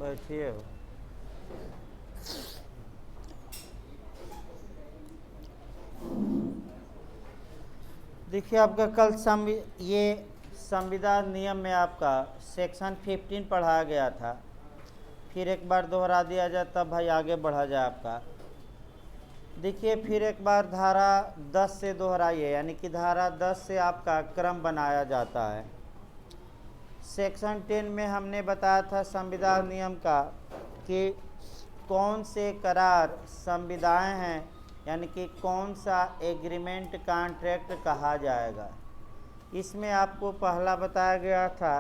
बैठिए हो। देखिए आपका कल ये संविधान नियम में आपका सेक्शन 15 पढ़ाया गया था। फिर एक बार दोहरा दिया जाए तब भाई आगे बढ़ा जाए आपका। देखिए फिर एक बार धारा 10 से दोहराइए, यानी कि धारा 10 से आपका क्रम बनाया जाता है। सेक्शन 10 में हमने बताया था संविधान नियम का कि कौन से करार संविदाएं हैं, यानी कि कौन सा एग्रीमेंट कॉन्ट्रैक्ट कहा जाएगा। इसमें आपको पहला बताया गया था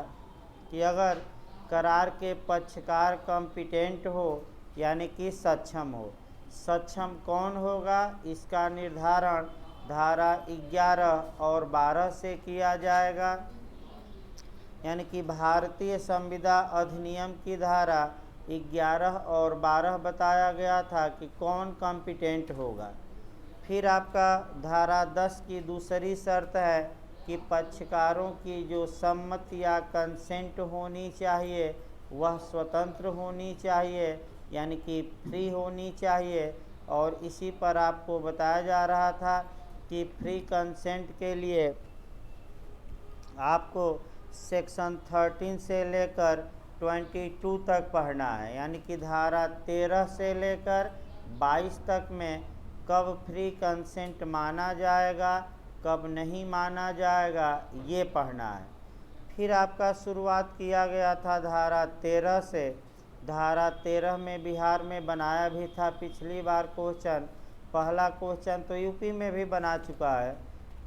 कि अगर करार के पक्षकार कॉम्पिटेंट हो, यानी कि सक्षम हो। सक्षम कौन होगा, इसका निर्धारण धारा 11 और 12 से किया जाएगा। यानी कि भारतीय संविदा अधिनियम की धारा 11 और 12 बताया गया था कि कौन कॉम्पिटेंट होगा। फिर आपका धारा 10 की दूसरी शर्त है कि पक्षकारों की जो सम्मति या कंसेंट होनी चाहिए वह स्वतंत्र होनी चाहिए, यानी कि फ्री होनी चाहिए। और इसी पर आपको बताया जा रहा था कि फ्री कंसेंट के लिए आपको सेक्शन 13 से लेकर 22 तक पढ़ना है, यानी कि धारा 13 से लेकर 22 तक में कब फ्री कंसेंट माना जाएगा, कब नहीं माना जाएगा, ये पढ़ना है। फिर आपका शुरुआत किया गया था धारा 13 से। धारा 13 में बिहार में बनाया भी था पिछली बार क्वेश्चन। पहला क्वेश्चन तो यूपी में भी बना चुका है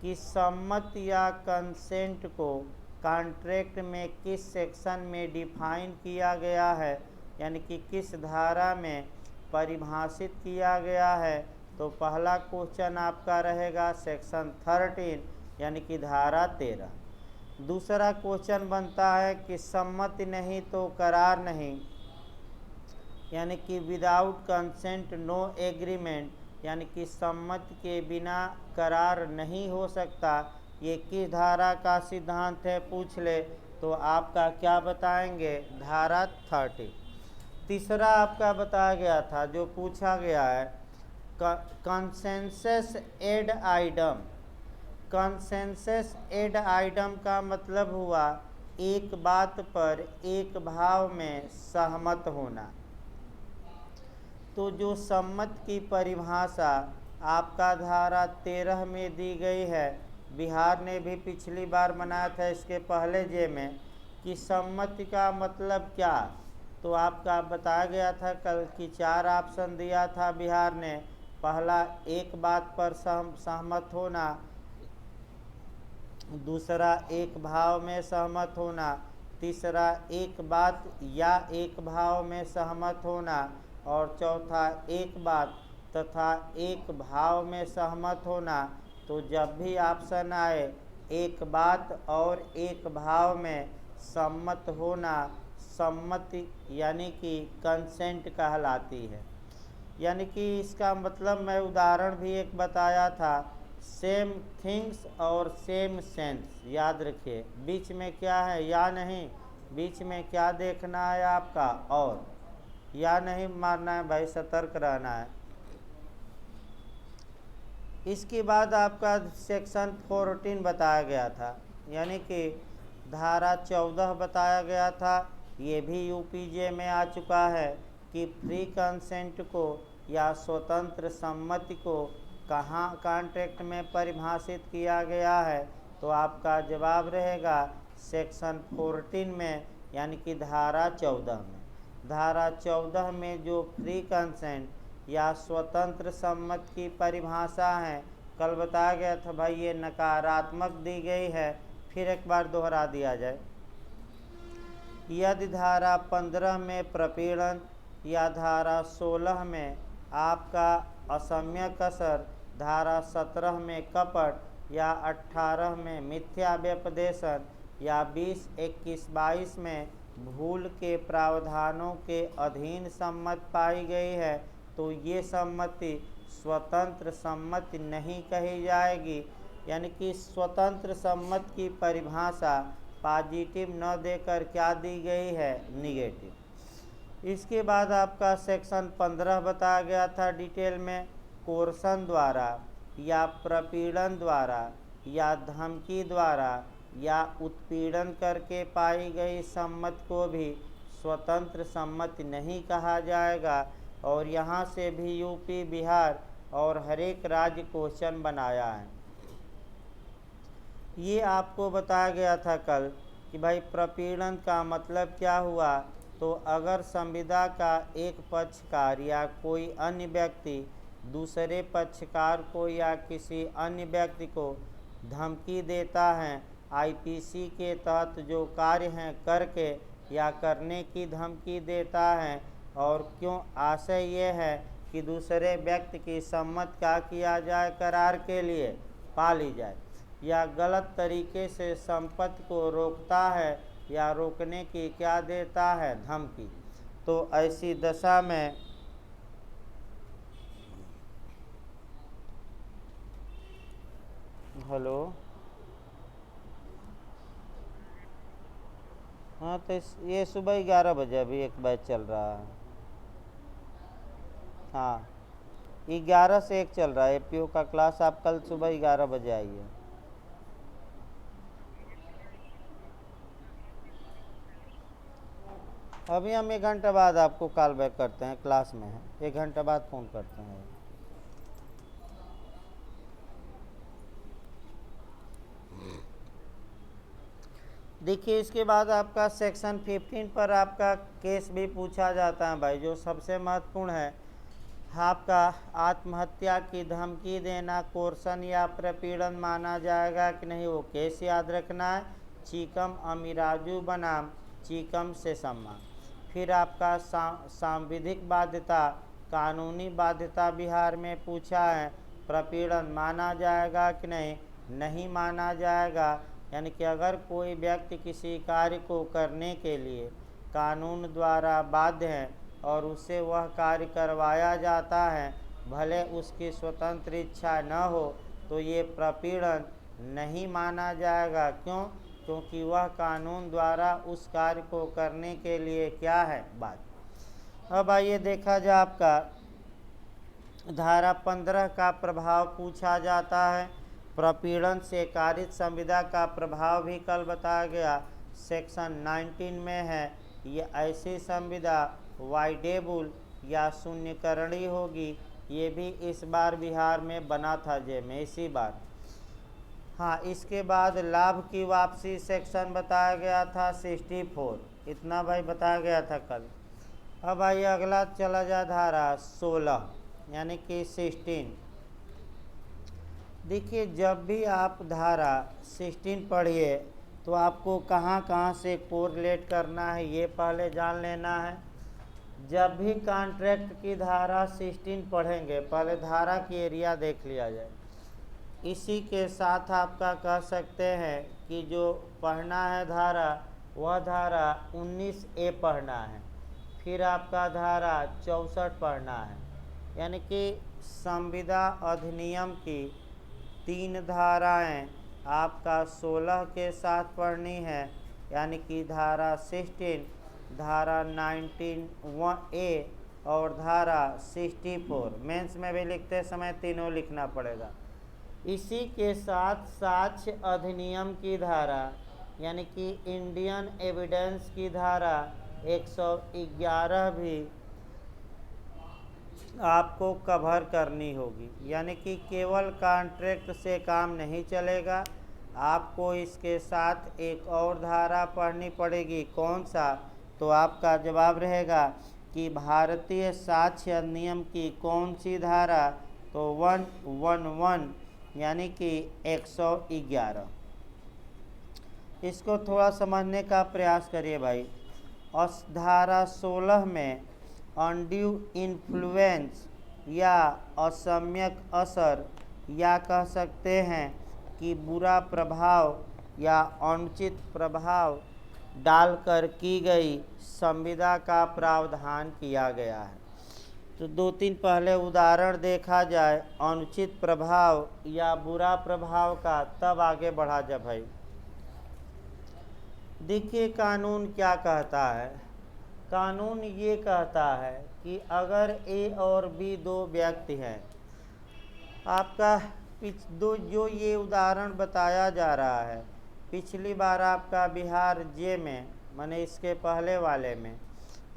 कि सम्मति या कंसेंट को कॉन्ट्रैक्ट में किस सेक्शन में डिफाइन किया गया है, यानी कि किस धारा में परिभाषित किया गया है। तो पहला क्वेश्चन आपका रहेगा सेक्शन 13, यानी कि धारा 13। दूसरा क्वेश्चन बनता है कि सम्मति नहीं तो करार नहीं, यानी कि विदाउट कंसेंट नो एग्रीमेंट, यानी कि सम्मति के बिना करार नहीं हो सकता। ये किस धारा का सिद्धांत है पूछ ले तो आपका क्या बताएंगे, धारा 30। तीसरा आपका बताया गया था जो पूछा गया है consensus ad idem. Consensus ad idem का मतलब हुआ एक बात पर एक भाव में सहमत होना। तो जो सम्मत की परिभाषा आपका धारा 13 में दी गई है, बिहार ने भी पिछली बार बनाया था इसके पहले जे में कि सम्मति का मतलब क्या। तो आपका बताया गया था कल की 4 ऑप्शन दिया था बिहार ने। पहला एक बात पर सहमत होना, दूसरा एक भाव में सहमत होना, तीसरा एक बात या एक भाव में सहमत होना, और चौथा एक बात तथा एक भाव में सहमत होना। तो जब भी ऑप्शन आए एक बात और एक भाव में सम्मत होना, सम्मति यानी कि कंसेंट कहलाती है। यानी कि इसका मतलब मैं उदाहरण भी एक बताया था, सेम थिंग्स और सेम सेंस। याद रखिए बीच में क्या है या नहीं, बीच में क्या देखना है आपका, और या नहीं मारना है भाई, सतर्क रहना है। इसके बाद आपका सेक्शन 14 बताया गया था, यानी कि धारा 14 बताया गया था। ये भी यूपीजे में आ चुका है कि फ्री कंसेंट को या स्वतंत्र सम्मति को कहाँ कॉन्ट्रैक्ट में परिभाषित किया गया है। तो आपका जवाब रहेगा सेक्शन 14 में, यानी कि धारा 14 में। धारा 14 में जो फ्री कंसेंट या स्वतंत्र सम्मति की परिभाषा है, कल बताया गया था भाई ये नकारात्मक दी गई है। फिर एक बार दोहरा दिया जाए, यदि धारा 15 में प्रपीड़न या धारा 16 में आपका असम्य कसर, धारा 17 में कपट या 18 में मिथ्या व्यपदेशन या 20, 21, 22 में भूल के प्रावधानों के अधीन सम्मत पाई गई है, तो ये सम्मति स्वतंत्र सम्मति नहीं कही जाएगी। यानी कि स्वतंत्र सम्मति की परिभाषा पॉजिटिव न देकर क्या दी गई है, निगेटिव। इसके बाद आपका सेक्शन 15 बताया गया था डिटेल में, कोर्सन द्वारा या प्रपीड़न द्वारा या धमकी द्वारा या उत्पीड़न करके पाई गई सम्मति को भी स्वतंत्र सम्मति नहीं कहा जाएगा। और यहाँ से भी यूपी, बिहार और हर एक राज्य क्वेश्चन बनाया है। ये आपको बताया गया था कल कि भाई प्रपीड़न का मतलब क्या हुआ। तो अगर संविदा का एक पक्षकार या कोई अन्य व्यक्ति दूसरे पक्षकार को या किसी अन्य व्यक्ति को धमकी देता है, आईपीसी के तहत जो कार्य हैं करके या करने की धमकी देता है, और क्यों आशय ये है कि दूसरे व्यक्ति की सम्मति क्या किया जाए, करार के लिए पा ली जाए, या गलत तरीके से संपत्ति को रोकता है या रोकने की क्या देता है, धमकी। तो ऐसी दशा में हेलो, हाँ तो ये सुबह 11 बजे अभी एक बैच चल रहा है। हाँ 11 से 1 चल रहा है एपीओ का क्लास। आप कल सुबह 11 बजे आइए। अभी हम 1 घंटे बाद आपको कॉल बैक करते हैं, क्लास में है, 1 घंटे बाद फ़ोन करते हैं। देखिए इसके बाद आपका सेक्शन 15 पर आपका केस भी पूछा जाता है भाई, जो सबसे महत्वपूर्ण है। आपका आत्महत्या की धमकी देना कोर्सन या प्रपीड़न माना जाएगा कि नहीं, वो केस याद रखना है। चीकम अमीराजू बनाम चीकम से सम्मा। फिर आपका सांविधिक बाध्यता, कानूनी बाध्यता बिहार में पूछा है, प्रपीड़न माना जाएगा कि नहीं, नहीं माना जाएगा। यानी कि अगर कोई व्यक्ति किसी कार्य को करने के लिए कानून द्वारा बाध्य है और उससे वह कार्य करवाया जाता है, भले उसकी स्वतंत्र इच्छा न हो, तो ये प्रपीड़न नहीं माना जाएगा। क्यों? क्योंकि वह कानून द्वारा उस कार्य को करने के लिए क्या है, बाध्य। अब आइए देखा जाए, आपका धारा 15 का प्रभाव पूछा जाता है। प्रपीड़न से कारित संविदा का प्रभाव भी कल बताया गया, सेक्शन 19 में है। ये ऐसी संविदा वाइडेबल या शून्यकरणी होगी। ये भी इस बार बिहार में बना था जे में इसी बार। हाँ, इसके बाद लाभ की वापसी सेक्शन बताया गया था 64, इतना भाई बताया गया था कल। अब आइए अगला चला जाए धारा 16 यानी कि 16। देखिए जब भी आप धारा 16 पढ़िए तो आपको कहाँ कहाँ से कोरिलेट करना है ये पहले जान लेना है। जब भी कॉन्ट्रैक्ट की धारा 16 पढ़ेंगे, पहले धारा की एरिया देख लिया जाए। इसी के साथ आपका कह सकते हैं कि जो पढ़ना है धारा, वह धारा 19A पढ़ना है। फिर आपका धारा 64 पढ़ना है। यानी कि संविदा अधिनियम की 3 धाराएं आपका 16 के साथ पढ़नी है। यानी कि धारा 16, धारा 19A और धारा 64। मेंस में भी लिखते समय तीनों लिखना पड़ेगा। इसी के साथ साक्ष्य अधिनियम की धारा यानी कि इंडियन एविडेंस की धारा 111 भी आपको कवर करनी होगी। यानी कि केवल कॉन्ट्रैक्ट से काम नहीं चलेगा, आपको इसके साथ एक और धारा पढ़नी पड़ेगी। कौन सा? तो आपका जवाब रहेगा कि भारतीय साक्ष्य अधिनियम की कौन सी धारा? तो 111 यानी कि 111। इसको थोड़ा समझने का प्रयास करिए भाई। धारा 16 में अनड्यू इन्फ्लुएंस या असम्यक असर या कह सकते हैं कि बुरा प्रभाव या अनुचित प्रभाव डालकर की गई संविदा का प्रावधान किया गया है। तो 2-3 पहले उदाहरण देखा जाए अनुचित प्रभाव या बुरा प्रभाव का, तब आगे बढ़ा जाए भाई। देखिए कानून क्या कहता है। कानून ये कहता है कि अगर ए और बी दो व्यक्ति हैं, आपका दो जो ये उदाहरण बताया जा रहा है, पिछली बार आपका बिहार जे में मैंने इसके पहले वाले में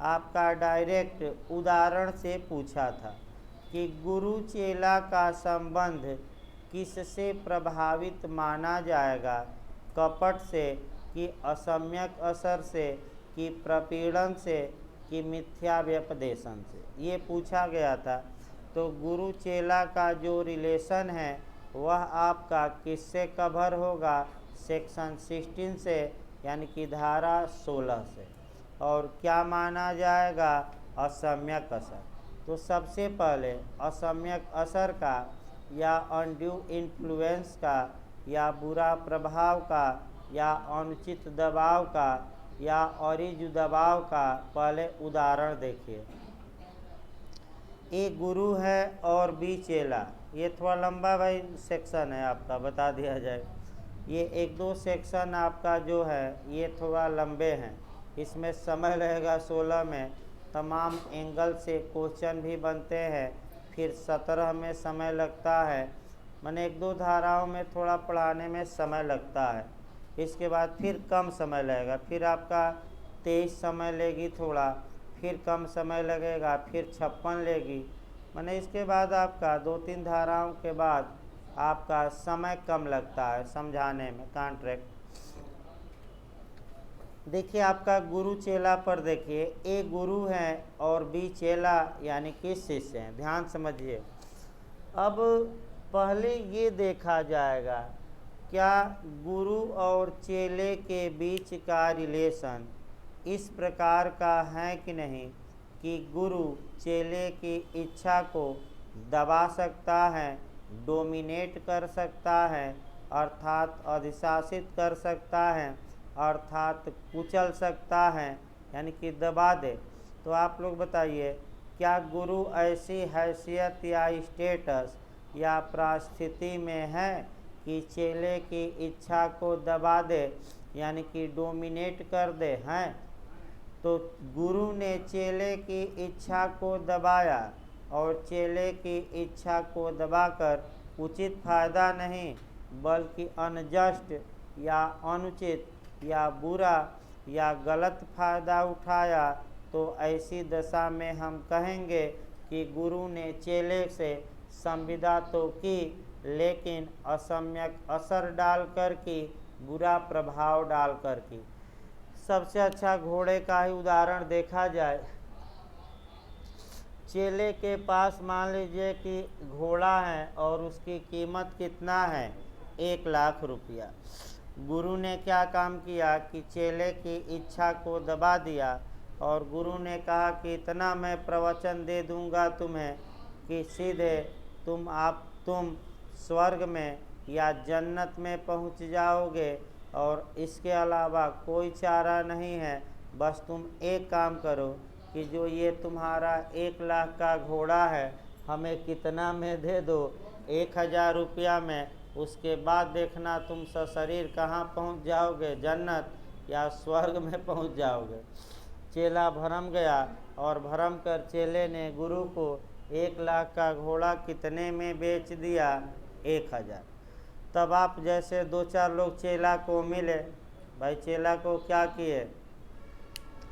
आपका डायरेक्ट उदाहरण से पूछा था कि गुरु चेला का संबंध किससे प्रभावित माना जाएगा, कपट से कि असम्यक असर से कि प्रपीड़न से कि मिथ्या व्यपदेशन से, ये पूछा गया था। तो गुरु चेला का जो रिलेशन है वह आपका किससे कवर होगा, सेक्शन 16 से यानी कि धारा 16 से। और क्या माना जाएगा, असम्यक असर। तो सबसे पहले असम्यक असर का या अनड्यू इन्फ्लुएंस का या बुरा प्रभाव का या अनुचित दबाव का या अरिज दबाव का पहले उदाहरण देखिए। ए गुरु है और बी चेला। ये थोड़ा लंबा भाई सेक्शन है आपका, बता दिया जाए। ये एक दो सेक्शन आपका जो है ये थोड़ा लंबे हैं, इसमें समय लगेगा 16 में तमाम एंगल से क्वेश्चन भी बनते हैं। फिर 17 में समय लगता है, मैंने एक दो धाराओं में थोड़ा पढ़ाने में समय लगता है। इसके बाद फिर कम समय लगेगा, फिर आपका 23 समय लेगी थोड़ा, फिर कम समय लगेगा, फिर 56 लेगी। मैंने इसके बाद आपका 2-3 धाराओं के बाद आपका समय कम लगता है समझाने में, कॉन्ट्रैक्ट। देखिए आपका गुरु चेला पर देखिए, ए गुरु है और बी चेला यानी कि शिष्य हैं। ध्यान समझिए। अब पहले ये देखा जाएगा क्या गुरु और चेले के बीच का रिलेशन इस प्रकार का है कि नहीं कि गुरु चेले की इच्छा को दबा सकता है, डोमिनेट कर सकता है, अर्थात अधिशासित कर सकता है, अर्थात कुचल सकता है, यानी कि दबा दे। तो आप लोग बताइए, क्या गुरु ऐसी हैसियत या स्टेटस या परिस्थिति में है कि चेले की इच्छा को दबा दे, यानी कि डोमिनेट कर दे? हैं। तो गुरु ने चेले की इच्छा को दबाया और चेले की इच्छा को दबाकर उचित फायदा नहीं बल्कि अनजस्ट या अनुचित या बुरा या गलत फायदा उठाया, तो ऐसी दशा में हम कहेंगे कि गुरु ने चेले से संविदा तो की लेकिन असम्यक असर डालकर की, बुरा प्रभाव डालकर की। सबसे अच्छा घोड़े का ही उदाहरण देखा जाए। चेले के पास मान लीजिए कि घोड़ा है और उसकी कीमत कितना है, 1 लाख रुपया। गुरु ने क्या काम किया कि चेले की इच्छा को दबा दिया और गुरु ने कहा कि इतना मैं प्रवचन दे दूंगा तुम्हें कि सीधे तुम स्वर्ग में या जन्नत में पहुंच जाओगे, और इसके अलावा कोई चारा नहीं है। बस तुम एक काम करो कि जो ये तुम्हारा 1 लाख का घोड़ा है हमें कितना में दे दो, 1000 रुपया में। उसके बाद देखना तुम सशरीर कहाँ पहुँच जाओगे, जन्नत या स्वर्ग में पहुँच जाओगे। चेला भरम गया और भरम कर चेले ने गुरु को 1 लाख का घोड़ा कितने में बेच दिया, 1000। तब आप जैसे 2-4 लोग चेला को मिले, भाई चेला को क्या किए,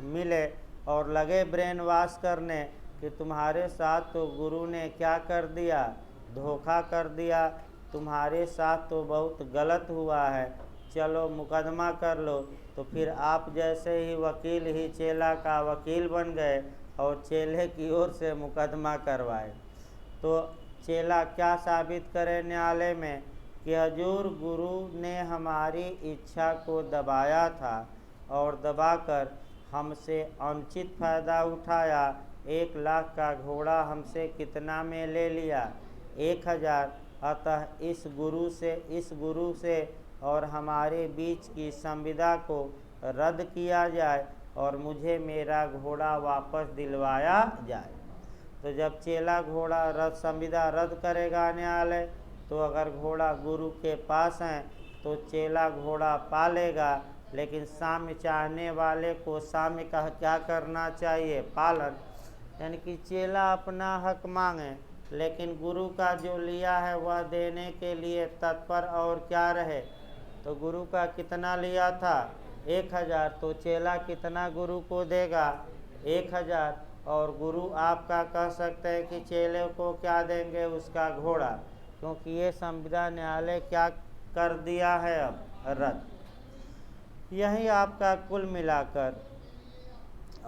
मिले और लगे ब्रेन वॉश करने कि तुम्हारे साथ तो गुरु ने क्या कर दिया, धोखा कर दिया, तुम्हारे साथ तो बहुत गलत हुआ है, चलो मुकदमा कर लो। तो फिर आप जैसे ही वकील ही चेला का वकील बन गए और चेले की ओर से मुकदमा करवाए। तो चेला क्या साबित करे न्यायालय में कि हजूर गुरु ने हमारी इच्छा को दबाया था और दबाकर हमसे अनुचित फ़ायदा उठाया, 1 लाख का घोड़ा हमसे कितना में ले लिया, 1000। अतः इस गुरु से और हमारे बीच की संविदा को रद्द किया जाए और मुझे मेरा घोड़ा वापस दिलवाया जाए। तो जब चेला घोड़ा संविदा रद्द करेगा न्यायालय, तो अगर घोड़ा गुरु के पास है तो चेला घोड़ा पालेगा लेकिन साम्य चाहने वाले को साम्य का क्या करना चाहिए? पालन। यानी कि चेला अपना हक मांगे लेकिन गुरु का जो लिया है वह देने के लिए तत्पर और क्या रहे। तो गुरु का कितना लिया था? 1000। तो चेला कितना गुरु को देगा? 1000। और गुरु आपका कह सकते हैं कि चेले को क्या देंगे? उसका घोड़ा, क्योंकि ये संविदा न्यायालय क्या कर दिया है अब? रद्द। यही आपका कुल मिलाकर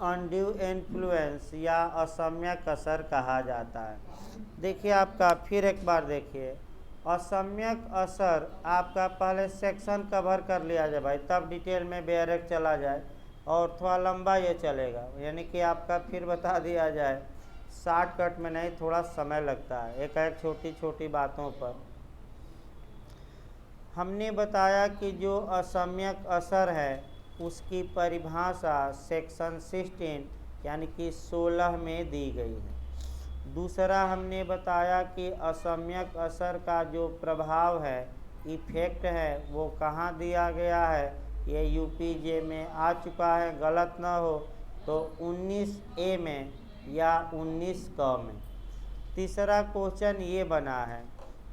अनड्यू इन्फ्लुएंस या असम्यक असर कहा जाता है। देखिए आपका फिर एक बार देखिए, असम्यक असर आपका पहले सेक्शन कवर कर लिया जाए भाई, तब डिटेल में बेरेक चला जाए और थोड़ा लंबा ये चलेगा। यानी कि आपका फिर बता दिया जाए, शॉर्टकट में नहीं, थोड़ा समय लगता है एक एक छोटी छोटी बातों पर। हमने बताया कि जो असम्यक असर है उसकी परिभाषा सेक्शन 16 यानी कि 16 में दी गई है। दूसरा हमने बताया कि असम्यक असर का जो प्रभाव है, इफेक्ट है, वो कहाँ दिया गया है? ये यूपीजे में आ चुका है, गलत ना हो तो 19A में या 19 में। तीसरा क्वेश्चन ये बना है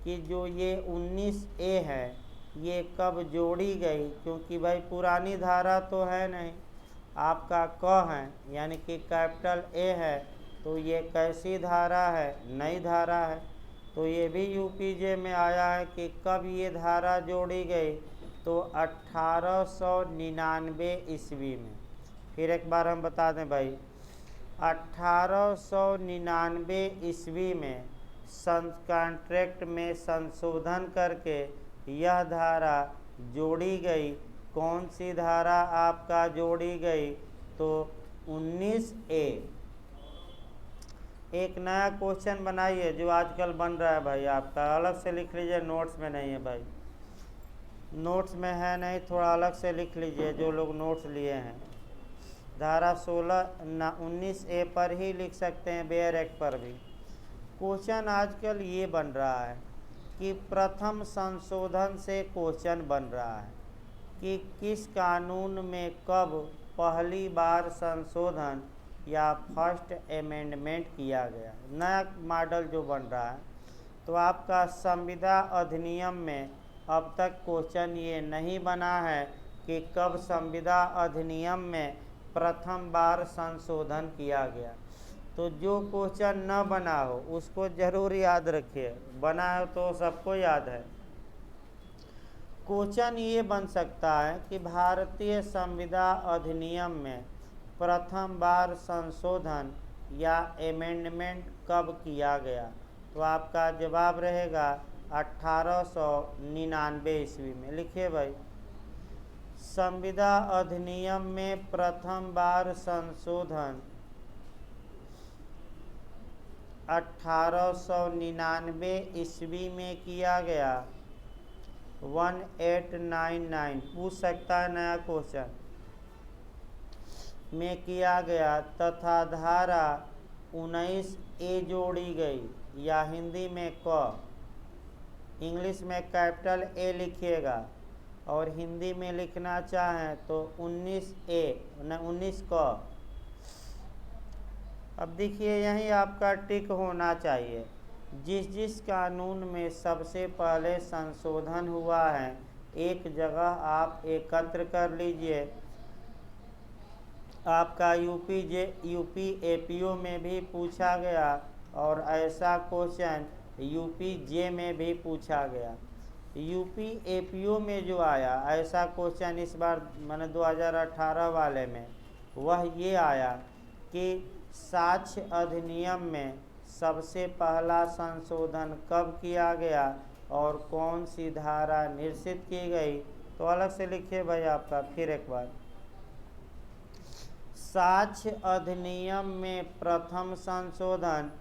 कि जो ये 19A है ये कब जोड़ी गई? क्योंकि भाई पुरानी धारा तो है नहीं, आपका क है यानी कि कैपिटल A है, तो ये कैसी धारा है? नई धारा है। तो ये भी यूपीजे में आया है कि कब ये धारा जोड़ी गई? तो 1899 ईस्वी में। फिर एक बार हम बता दें भाई, 1899 ईस्वी में कॉन्ट्रैक्ट में संशोधन करके यह धारा जोड़ी गई। कौन सी धारा आपका जोड़ी गई? तो 19A। एक नया क्वेश्चन बनाइए जो आजकल बन रहा है भाई, आपका अलग से लिख लीजिए, नोट्स में नहीं है भाई, नोट्स में है नहीं, थोड़ा अलग से लिख लीजिए जो लोग नोट्स लिए हैं। धारा 19A पर ही लिख सकते हैं, बेयर एक्ट पर भी। क्वेश्चन आजकल ये बन रहा है कि प्रथम संशोधन से क्वेश्चन बन रहा है कि किस कानून में कब पहली बार संशोधन या फर्स्ट अमेंडमेंट किया गया, नया मॉडल जो बन रहा है। तो आपका संविदा अधिनियम में अब तक क्वेश्चन ये नहीं बना है कि कब संविदा अधिनियम में प्रथम बार संशोधन किया गया। तो जो क्वेश्चन न बना हो उसको जरूर याद रखिए, बना हो तो सबको याद है। क्वेश्चन ये बन सकता है कि भारतीय संविदा अधिनियम में प्रथम बार संशोधन या अमेंडमेंट कब किया गया? तो आपका जवाब रहेगा 1899 ईस्वी में। लिखिए भाई, संविदा अधिनियम में प्रथम बार संशोधन 1899 ईस्वी में किया गया। 1899 पूछ सकता है नया क्वेश्चन में किया गया, तथा धारा 19A जोड़ी गई, या हिंदी में क, इंग्लिश में कैपिटल A लिखिएगा और हिंदी में लिखना चाहें तो 19A 19 क। अब देखिए यही आपका टिक होना चाहिए, जिस जिस कानून में सबसे पहले संशोधन हुआ है एक जगह आप एकत्र कर लीजिए। आपका यूपी एपीओ में भी पूछा गया और ऐसा क्वेश्चन यूपीजे में भी पूछा गया। यूपी एपीओ में जो आया ऐसा क्वेश्चन इस बार मैंने 2018 वाले में, वह ये आया कि साक्ष्य अधिनियम में सबसे पहला संशोधन कब किया गया और कौन सी धारा निश्चित की गई? तो अलग से लिखिए भाई आपका फिर एक बार, साक्ष्य अधिनियम में प्रथम संशोधन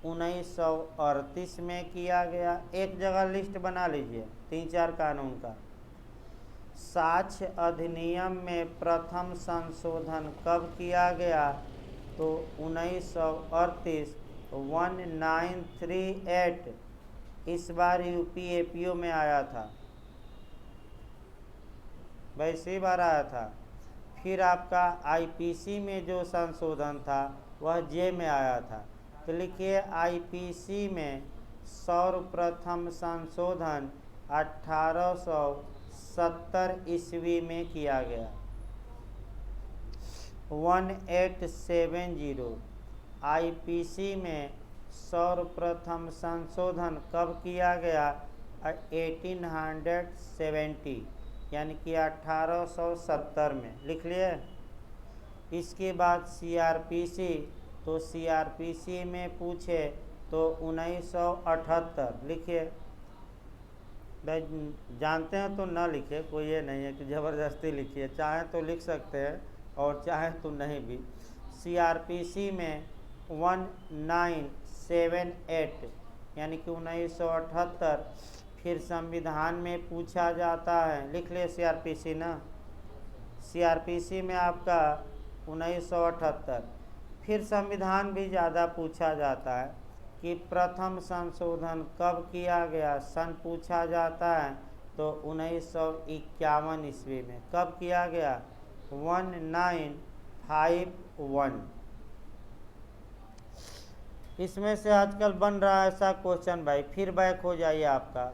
1938 में किया गया। एक जगह लिस्ट बना लीजिए 3-4 कानून का। साक्ष्य अधिनियम में प्रथम संशोधन कब किया गया? तो 1938 1938 इस बार यूपी एपीओ में आया था। वैसे ही बार आया था। फिर आपका आईपीसी में जो संशोधन था वह जे में आया था। तो लिखिए आईपीसी में सर्वप्रथम संशोधन 1870 ईस्वी में किया गया। 1870 आईपीसी में सर्वप्रथम संशोधन कब किया गया? 1870 यानी कि 1870 में लिख लिए। इसके बाद सीआरपीसी, तो सीआरपीसी में पूछे तो 1978 लिखिए। भाई जानते हैं तो ना लिखे, कोई ये नहीं है कि ज़बरदस्ती लिखिए, चाहे तो लिख सकते हैं और चाहे तो नहीं भी। सीआरपीसी में 1978 यानी कि 1978। फिर संविधान में पूछा जाता है, लिख ले सीआरपीसी ना, सीआरपीसी में आपका 1978। फिर संविधान भी ज़्यादा पूछा जाता है कि प्रथम संशोधन कब किया गया, सन पूछा जाता है तो 1951 ईस्वी में। कब किया गया? 1951। इसमें से आजकल बन रहा है ऐसा क्वेश्चन भाई, फिर बैक हो जाइए आपका।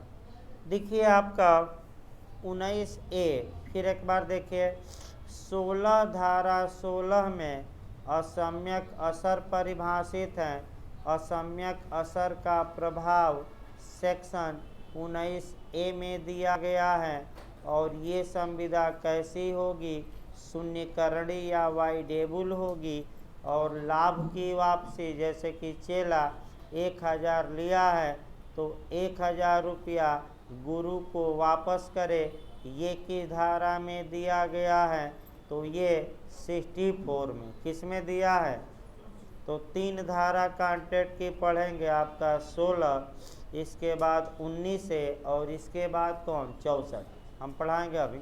देखिए आपका 19A, फिर एक बार देखिए 16 धारा 16 में असम्यक असर परिभाषित है। असम्यक असर का प्रभाव सेक्शन 19A में दिया गया है। और ये संविदा कैसी होगी? शून्यकरणी या वाइडेबल होगी। और लाभ की वापसी, जैसे कि चेला 1000 लिया है तो 1000 रुपया गुरु को वापस करे, ये किस धारा में दिया गया है? तो ये 64 में। किस में दिया है? तो 3 धारा कॉन्ट्रैक्ट की पढ़ेंगे आपका 16, इसके बाद 19 से, और इसके बाद कौन 64 हम पढ़ाएंगे अभी।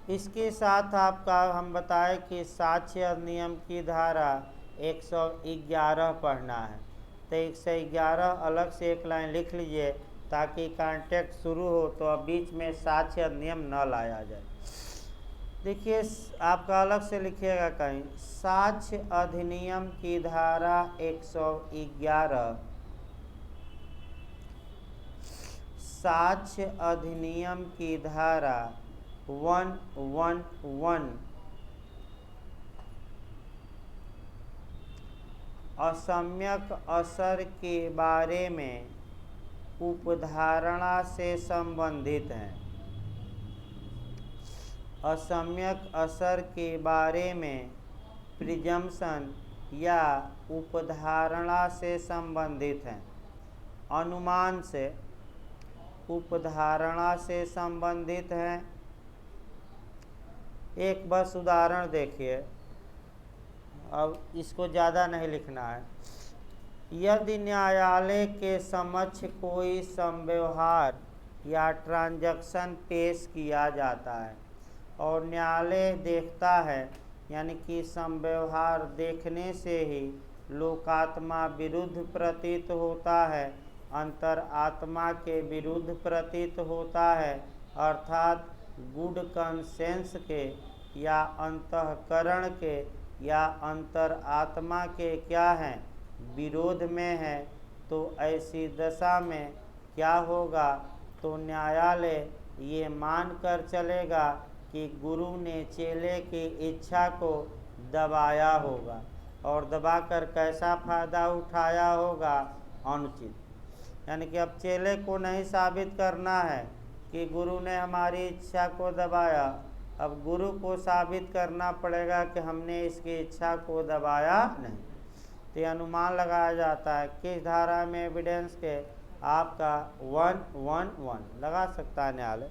इसके साथ आपका हम बताएं कि साक्ष्य अधिनियम की धारा 111 पढ़ना है। तो 111 अलग से एक लाइन लिख लीजिए ताकि कॉन्ट्रैक्ट शुरू हो तो अब बीच में साक्ष्य अधिनियम न लाया जाए। देखिए आपका अलग से लिखिएगा कहीं, साक्ष्य अधिनियम की धारा 111, साक्ष्य अधिनियम की धारा 111 असम्यक असर के बारे में उपधारणा से संबंधित है। असम्यक असर के बारे में प्रिजम्पशन या उपधारणा से संबंधित है। अनुमान से, उपधारणा से संबंधित है। एक बस उदाहरण देखिए, अब इसको ज़्यादा नहीं लिखना है। यदि न्यायालय के समक्ष कोई समव्यवहार या ट्रांजैक्शन पेश किया जाता है और न्यायालय देखता है, यानी कि समव्यवहार देखने से ही लोकात्मा विरुद्ध प्रतीत होता है, अंतरात्मा के विरुद्ध प्रतीत होता है, अर्थात गुड कंसेंस के या अंतःकरण के या अंतरात्मा के क्या हैं? विरोध में है। तो ऐसी दशा में क्या होगा? तो न्यायालय ये मान कर चलेगा कि गुरु ने चेले की इच्छा को दबाया होगा, और दबाकर कैसा फ़ायदा उठाया होगा? अनुचित। यानी कि अब चेले को नहीं साबित करना है कि गुरु ने हमारी इच्छा को दबाया, अब गुरु को साबित करना पड़ेगा कि हमने इसकी इच्छा को दबाया नहीं। तो ये अनुमान लगाया जाता है किस धारा में? एविडेंस के आपका 111 लगा सकता है न्यायालय।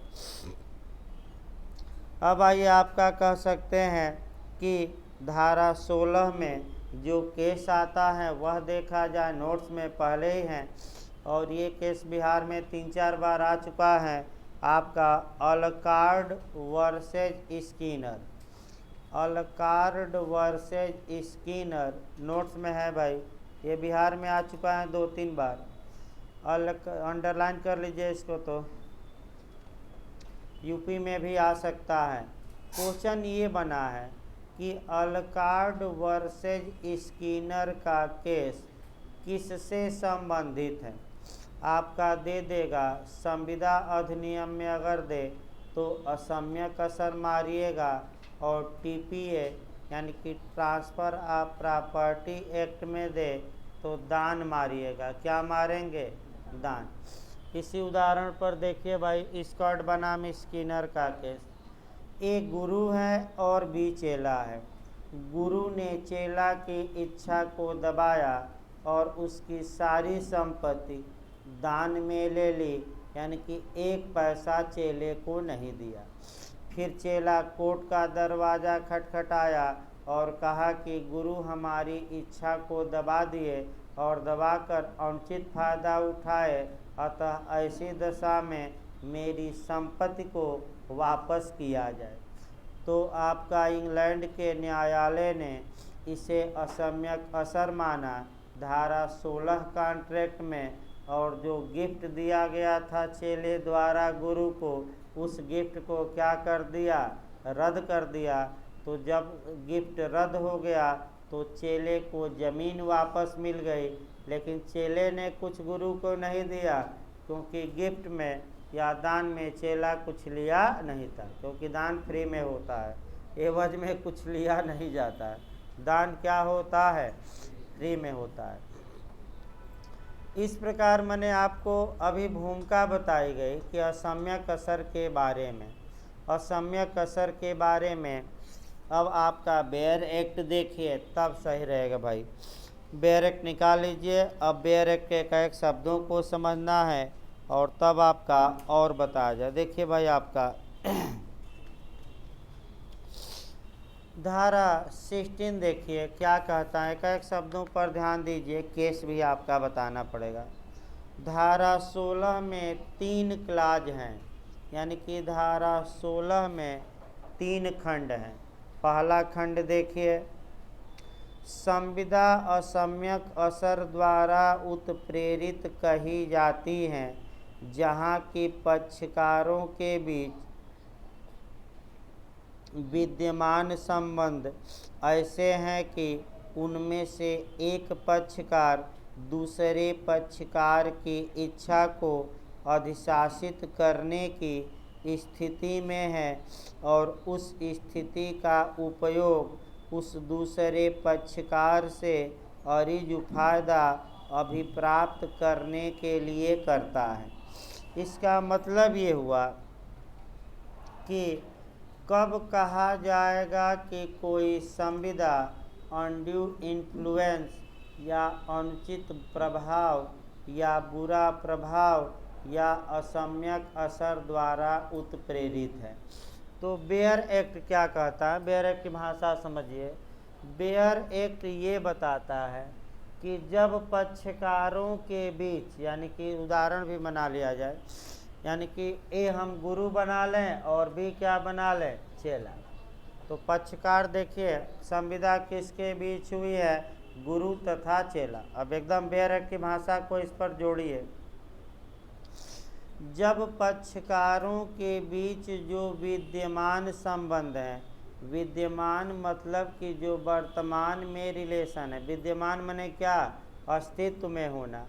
अब आइए आपका कह सकते हैं कि धारा 16 में जो केस आता है वह देखा जाए। नोट्स में पहले ही हैं और ये केस बिहार में 3-4 बार आ चुका है। आपका Allcard versus Skinner, Allcard versus Skinner notes में है भाई, ये बिहार में आ चुका है 2-3 बार। अंडरलाइन कर लीजिए इसको। तो यूपी में भी आ सकता है। क्वेश्चन ये बना है कि अलकार्ड वर्सेज स्किनर का केस किससे संबंधित है। आपका दे देगा संविदा अधिनियम में अगर दे तो असम्यक असर मारिएगा, और टीपीए यानी कि ट्रांसफ़र ऑफ प्रॉपर्टी एक्ट में दे तो दान मारिएगा। क्या मारेंगे? दान। इसी उदाहरण पर देखिए भाई, स्कॉट बनाम स्किनर का केस। ए गुरु है और बी चेला है। गुरु ने चेला की इच्छा को दबाया और उसकी सारी संपत्ति दान में ले ली, यानी कि एक पैसा चेले को नहीं दिया। फिर चेला कोर्ट का दरवाज़ा खटखटाया और कहा कि गुरु हमारी इच्छा को दबा दिए और दबाकर अनुचित फायदा उठाए, अतः ऐसी दशा में मेरी संपत्ति को वापस किया जाए। तो आपका इंग्लैंड के न्यायालय ने इसे असम्यक असर माना धारा 16 कॉन्ट्रैक्ट में, और जो गिफ्ट दिया गया था चेले द्वारा गुरु को, उस गिफ्ट को क्या कर दिया? रद्द कर दिया। तो जब गिफ्ट रद्द हो गया तो चेले को ज़मीन वापस मिल गई, लेकिन चेले ने कुछ गुरु को नहीं दिया, क्योंकि गिफ्ट में या दान में चेला कुछ लिया नहीं था, क्योंकि दान फ्री में होता है, एवज में कुछ लिया नहीं जाता है। दान क्या होता है? फ्री में होता है। इस प्रकार मैंने आपको अभी भूमिका बताई गई कि असम्यक असर के बारे में। असम्यक असर के बारे में अब आपका बेयर एक्ट देखिए, तब सही रहेगा भाई। बेयर एक्ट निकाल लीजिए। अब बेयर एक्ट के एक शब्दों को समझना है और तब आपका और बताया जाए। देखिए भाई, आपका धारा 16 देखिए क्या कहता है। एक शब्दों पर ध्यान दीजिए, केस भी आपका बताना पड़ेगा। धारा 16 में 3 क्लाज हैं, यानी कि धारा 16 में 3 खंड हैं। पहला खंड देखिए, संविदा असम्यक असर द्वारा उत्प्रेरित कही जाती हैं, जहाँ की पक्षकारों के बीच विद्यमान संबंध ऐसे हैं कि उनमें से एक पक्षकार दूसरे पक्षकार की इच्छा को अधिशासित करने की स्थिति में है, और उस स्थिति का उपयोग उस दूसरे पक्षकार से अरिजु फायदा अभिप्राप्त करने के लिए करता है। इसका मतलब ये हुआ कि कब कहा जाएगा कि कोई संविदा अनड्यू इन्फ्लुएंस या अनुचित प्रभाव या बुरा प्रभाव या असम्यक असर द्वारा उत्प्रेरित है। तो बेयर एक्ट क्या कहता है? बेयर एक्ट की भाषा समझिए। बेयर एक्ट ये बताता है कि जब पक्षकारों के बीच, यानी कि उदाहरण भी बना लिया जाए, यानी कि ए हम गुरु बना लें और बी क्या बना लें? चेला। तो पक्षकार देखिए, संविदा किसके बीच हुई है? गुरु तथा चेला। अब एकदम बेयर एक्ट की भाषा को इस पर जोड़िए। जब पक्षकारों के बीच जो विद्यमान संबंध हैं, विद्यमान मतलब कि जो वर्तमान में रिलेशन है, विद्यमान माने क्या? अस्तित्व में होना।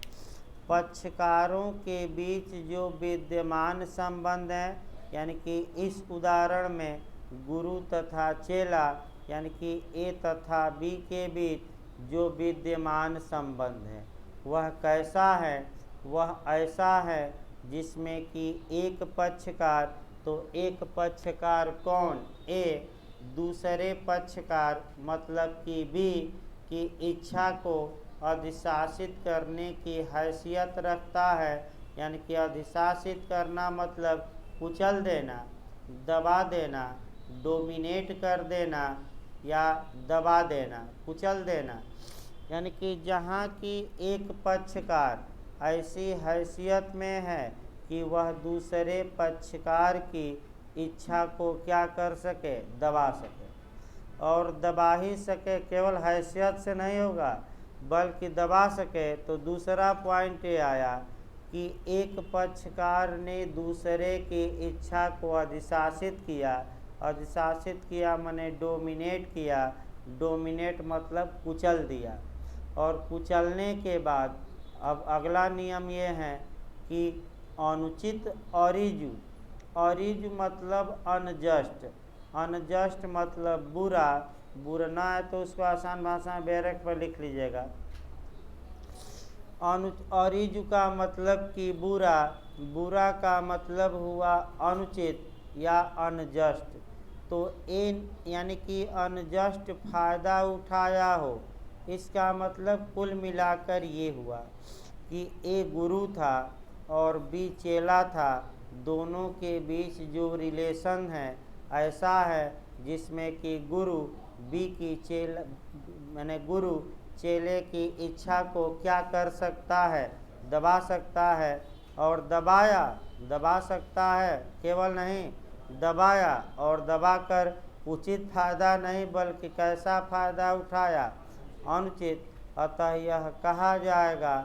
पक्षकारों के बीच जो विद्यमान संबंध हैं, यानी कि इस उदाहरण में गुरु तथा चेला, यानी कि ए तथा बी के बीच जो विद्यमान संबंध है, वह कैसा है? वह ऐसा है जिसमें कि एक पक्षकार, तो एक पक्षकार कौन? ए, दूसरे पक्षकार मतलब कि बी की इच्छा को अधिशासित करने की हैसियत रखता है, यानी कि अधिशासित करना मतलब कुचल देना, दबा देना, डोमिनेट कर देना या दबा देना, कुचल देना। यानी कि जहाँ की एक पक्षकार ऐसी हैसियत में है कि वह दूसरे पक्षकार की इच्छा को क्या कर सके? दबा सके। और दबा ही सके, केवल हैसियत से नहीं होगा बल्कि दबा सके। तो दूसरा पॉइंट ये आया कि एक पक्षकार ने दूसरे की इच्छा को अधिशासित किया। अधिशासित किया माने डोमिनेट किया। डोमिनेट मतलब कुचल दिया। और कुचलने के बाद अब अगला नियम ये है कि अनुचित ऑरिजु। ऑरिजु मतलब अनजस्ट। अनजस्ट मतलब बुरा। बुरा है तो उसको आसान भाषा में बैरक पर लिख लीजिएगा। ऑरिजु का मतलब कि बुरा। बुरा का मतलब हुआ अनुचित या अनजस्ट। तो यानी कि अनजस्ट फायदा उठाया हो। इसका मतलब कुल मिलाकर ये हुआ कि ए गुरु था और बी चेला था। दोनों के बीच जो रिलेशन है ऐसा है जिसमें कि गुरु बी की माने गुरु चेले की इच्छा को क्या कर सकता है, दबा सकता है। और दबा सकता है, केवल नहीं दबाया, और दबाकर उचित फायदा नहीं बल्कि कैसा फायदा उठाया, अनुचित। अतः यह कहा जाएगा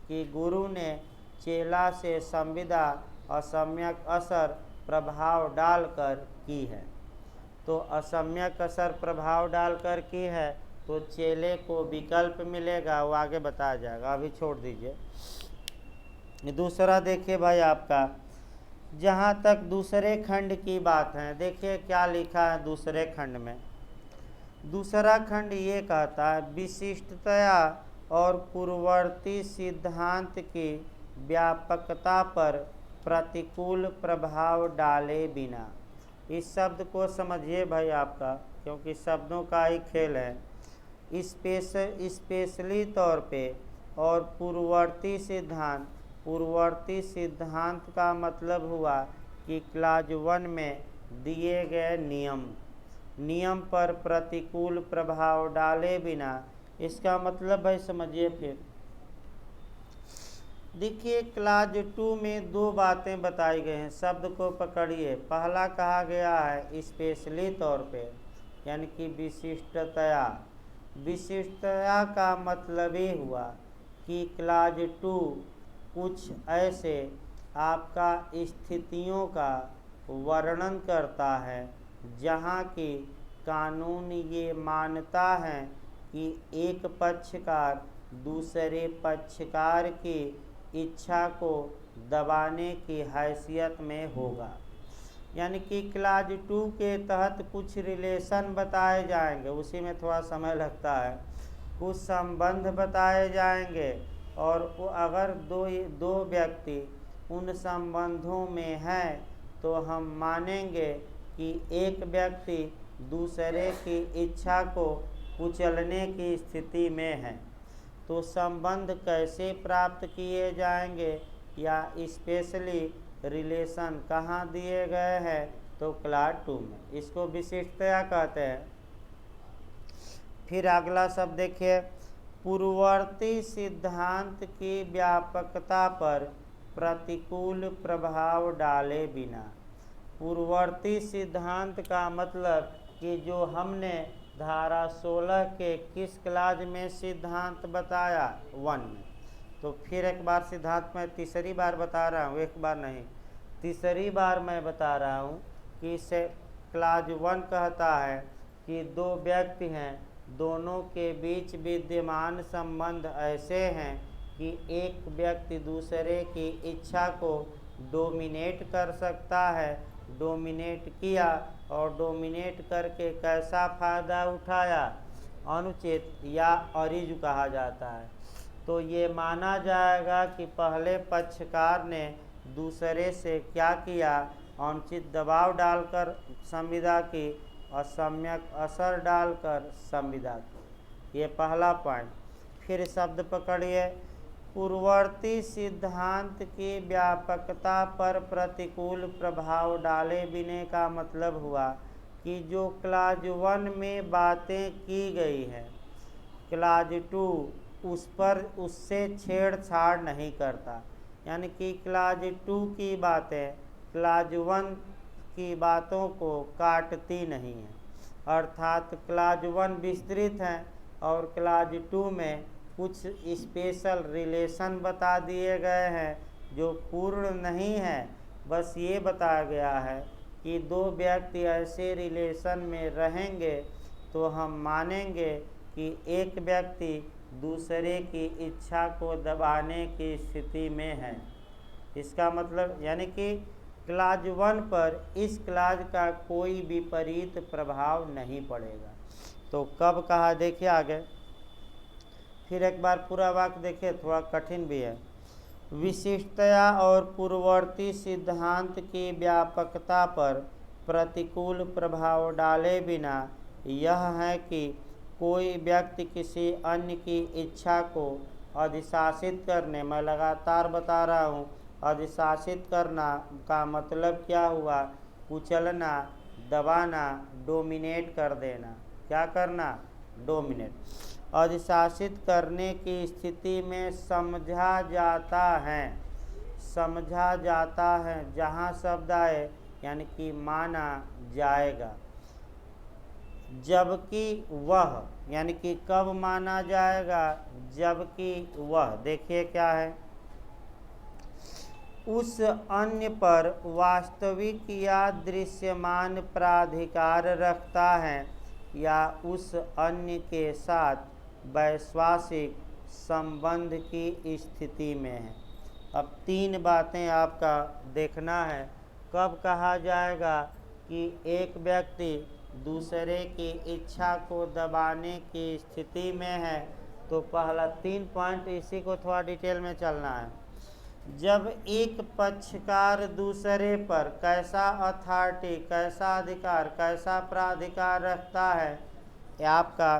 कि गुरु ने चेला से संविदा असम्यक असर प्रभाव डालकर की है। तो असम्यक असर प्रभाव डालकर की है तो चेले को विकल्प मिलेगा, वो आगे बताया जाएगा, अभी छोड़ दीजिए। दूसरा देखिए भाई आपका, जहाँ तक दूसरे खंड की बात है, देखिए क्या लिखा है दूसरे खंड में। दूसरा खंड ये कहता है विशिष्टतया और पूर्ववर्ती सिद्धांत की व्यापकता पर प्रतिकूल प्रभाव डाले बिना। इस शब्द को समझिए भाई आपका, क्योंकि शब्दों का ही खेल है। स्पेशली तौर पे और पूर्ववर्ती सिद्धांत का मतलब हुआ कि क्लाज 1 में दिए गए नियम पर प्रतिकूल प्रभाव डाले बिना। इसका मतलब भाई समझिए। फिर देखिए क्लाज 2 में दो बातें बताई गई हैं, शब्द को पकड़िए। पहला कहा गया है स्पेशली तौर पे, यानी कि विशिष्टतया। विशिष्टता का मतलब ये हुआ कि क्लाज 2 कुछ ऐसे आपका स्थितियों का वर्णन करता है जहाँ की कानून ये मानता है कि एक पक्षकार दूसरे पक्षकार की इच्छा को दबाने की हैसियत में होगा। यानी कि क्लाज 2 के तहत कुछ रिलेशन बताए जाएंगे, उसी में थोड़ा समय लगता है। कुछ संबंध बताए जाएंगे और अगर दो व्यक्ति उन संबंधों में हैं तो हम मानेंगे कि एक व्यक्ति दूसरे की इच्छा को कुचलने की स्थिति में है। तो संबंध कैसे प्राप्त किए जाएंगे या स्पेशली रिलेशन कहाँ दिए गए हैं, तो क्लाज 2 में। इसको विशिष्टता कहते हैं। फिर अगला शब्द देखिए, पूर्ववर्ती सिद्धांत की व्यापकता पर प्रतिकूल प्रभाव डाले बिना। पूर्ववर्ती सिद्धांत का मतलब कि जो हमने धारा 16 के किस क्लाज में सिद्धांत बताया, 1 में। तो फिर एक बार सिद्धांत मैं तीसरी बार बता रहा हूँ, एक बार नहीं तीसरी बार मैं बता रहा हूँ कि इसे क्लाज 1 कहता है कि दो व्यक्ति हैं, दोनों के बीच विद्यमान संबंध ऐसे हैं कि एक व्यक्ति दूसरे की इच्छा को डोमिनेट कर सकता है। डोमिनेट किया और डोमिनेट करके कैसा फ़ायदा उठाया, अनुचित या अरिज कहा जाता है। तो ये माना जाएगा कि पहले पक्षकार ने दूसरे से क्या किया, अनुचित दबाव डालकर संविदा की, असम्यक असर डालकर संविदा की। ये पहला पॉइंट। फिर शब्द पकड़िए, पूर्ववर्ती सिद्धांत की व्यापकता पर प्रतिकूल प्रभाव डाले बिना का मतलब हुआ कि जो क्लाज 1 में बातें की गई हैं, क्लाज 2 उससे छेड़छाड़ नहीं करता। यानी कि क्लाज 2 की बातें क्लाज 1 की बातों को काटती नहीं है। अर्थात क्लाज 1 विस्तृत है और क्लाज 2 में कुछ स्पेशल रिलेशन बता दिए गए हैं जो पूर्ण नहीं है। बस ये बताया गया है कि दो व्यक्ति ऐसे रिलेशन में रहेंगे तो हम मानेंगे कि एक व्यक्ति दूसरे की इच्छा को दबाने की स्थिति में है। इसका मतलब यानी कि क्लाज 1 पर इस क्लाज का कोई विपरीत प्रभाव नहीं पड़ेगा। तो कब कहा, देखिए आगे फिर एक बार पूरा वाक्य देखिए, थोड़ा कठिन भी है। विशिष्टता और पूर्ववर्ती सिद्धांत की व्यापकता पर प्रतिकूल प्रभाव डाले बिना यह है कि कोई व्यक्ति किसी अन्य की इच्छा को अधिशासित करने, मैं लगातार बता रहा हूँ, अधिशासित करना का मतलब क्या हुआ, कुचलना, दबाना, डोमिनेट कर देना। क्या करना, डोमिनेट। अधिशासित करने की स्थिति में समझा जाता है, समझा जाता है, जहाँ शब्द आए यानी कि माना जाएगा। जबकि वह, यानी कि कब माना जाएगा, जबकि वह, देखिए क्या है, उस अन्य पर वास्तविक या दृश्यमान प्राधिकार रखता है या उस अन्य के साथ वैश्वासिक संबंध की स्थिति में है। अब 3 बातें आपका देखना है। कब कहा जाएगा कि एक व्यक्ति दूसरे की इच्छा को दबाने की स्थिति में है, तो पहला 3 पॉइंट, इसी को थोड़ा डिटेल में चलना है। जब एक पक्षकार दूसरे पर कैसा अथॉरिटी, कैसा अधिकार, कैसा प्राधिकार रखता है आपका,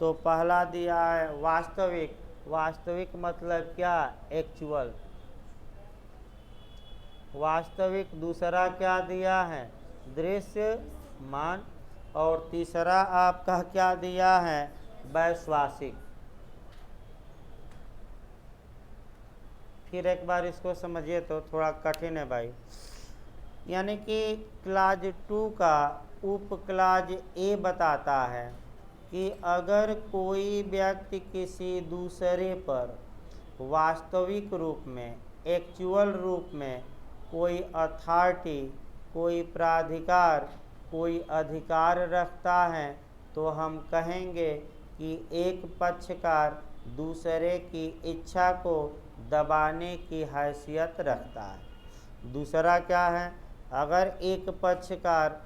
तो पहला दिया है वास्तविक। वास्तविक मतलब क्या, एक्चुअल, वास्तविक। दूसरा क्या दिया है, दृश्यमान। और तीसरा आपका क्या दिया है, वैश्वासिक। फिर एक बार इसको समझिए, तो थोड़ा कठिन है भाई। यानी कि क्लाज 2 का उप क्लाज ए बताता है कि अगर कोई व्यक्ति किसी दूसरे पर वास्तविक रूप में, एक्चुअल रूप में कोई अथॉरिटी, कोई प्राधिकार, कोई अधिकार रखता है, तो हम कहेंगे कि एक पक्षकार दूसरे की इच्छा को दबाने की हैसियत रखता है। दूसरा क्या है, अगर एक पक्षकार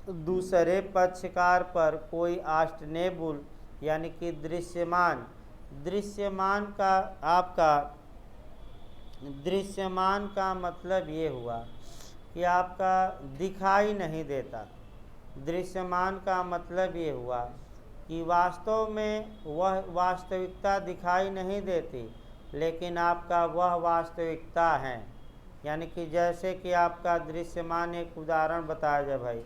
दूसरे पक्षकार पर कोई आस्टनेबुल यानी कि दृश्यमान, दृश्यमान का आपका, दृश्यमान का मतलब ये हुआ कि आपका दिखाई नहीं देता। दृश्यमान का मतलब ये हुआ कि वास्तव में वह वास्तविकता दिखाई नहीं देती, लेकिन आपका वह वास्तविकता है। यानी कि जैसे कि आपका दृश्यमान, एक उदाहरण बताया जाए भाई,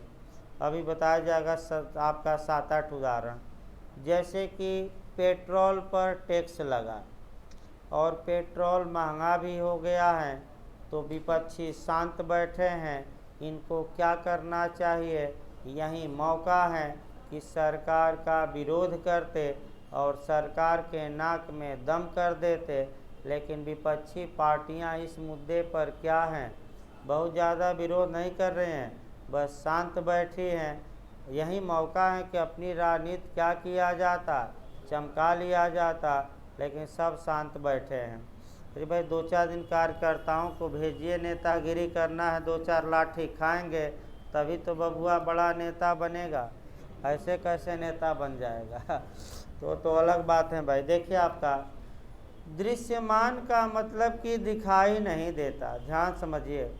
अभी बताया जाएगा आपका 7-8 उदाहरण। जैसे कि पेट्रोल पर टैक्स लगा और पेट्रोल महंगा भी हो गया है, तो विपक्षी शांत बैठे हैं। इनको क्या करना चाहिए, यही मौका है कि सरकार का विरोध करते और सरकार के नाक में दम कर देते। लेकिन विपक्षी पार्टियां इस मुद्दे पर क्या हैं, बहुत ज़्यादा विरोध नहीं कर रहे हैं, बस शांत बैठी हैं। यही मौका है कि अपनी राजनीति क्या किया जाता, चमका लिया जाता, लेकिन सब शांत बैठे हैं। अरे भाई 2-4 दिन कार्यकर्ताओं को भेजिए, नेतागिरी करना है, 2-4 लाठी खाएंगे तभी तो बबुआ बड़ा नेता बनेगा, ऐसे कैसे नेता बन जाएगा। तो अलग बात है भाई। देखिए आपका दृश्यमान का मतलब कि दिखाई नहीं देता, ध्यान समझिए।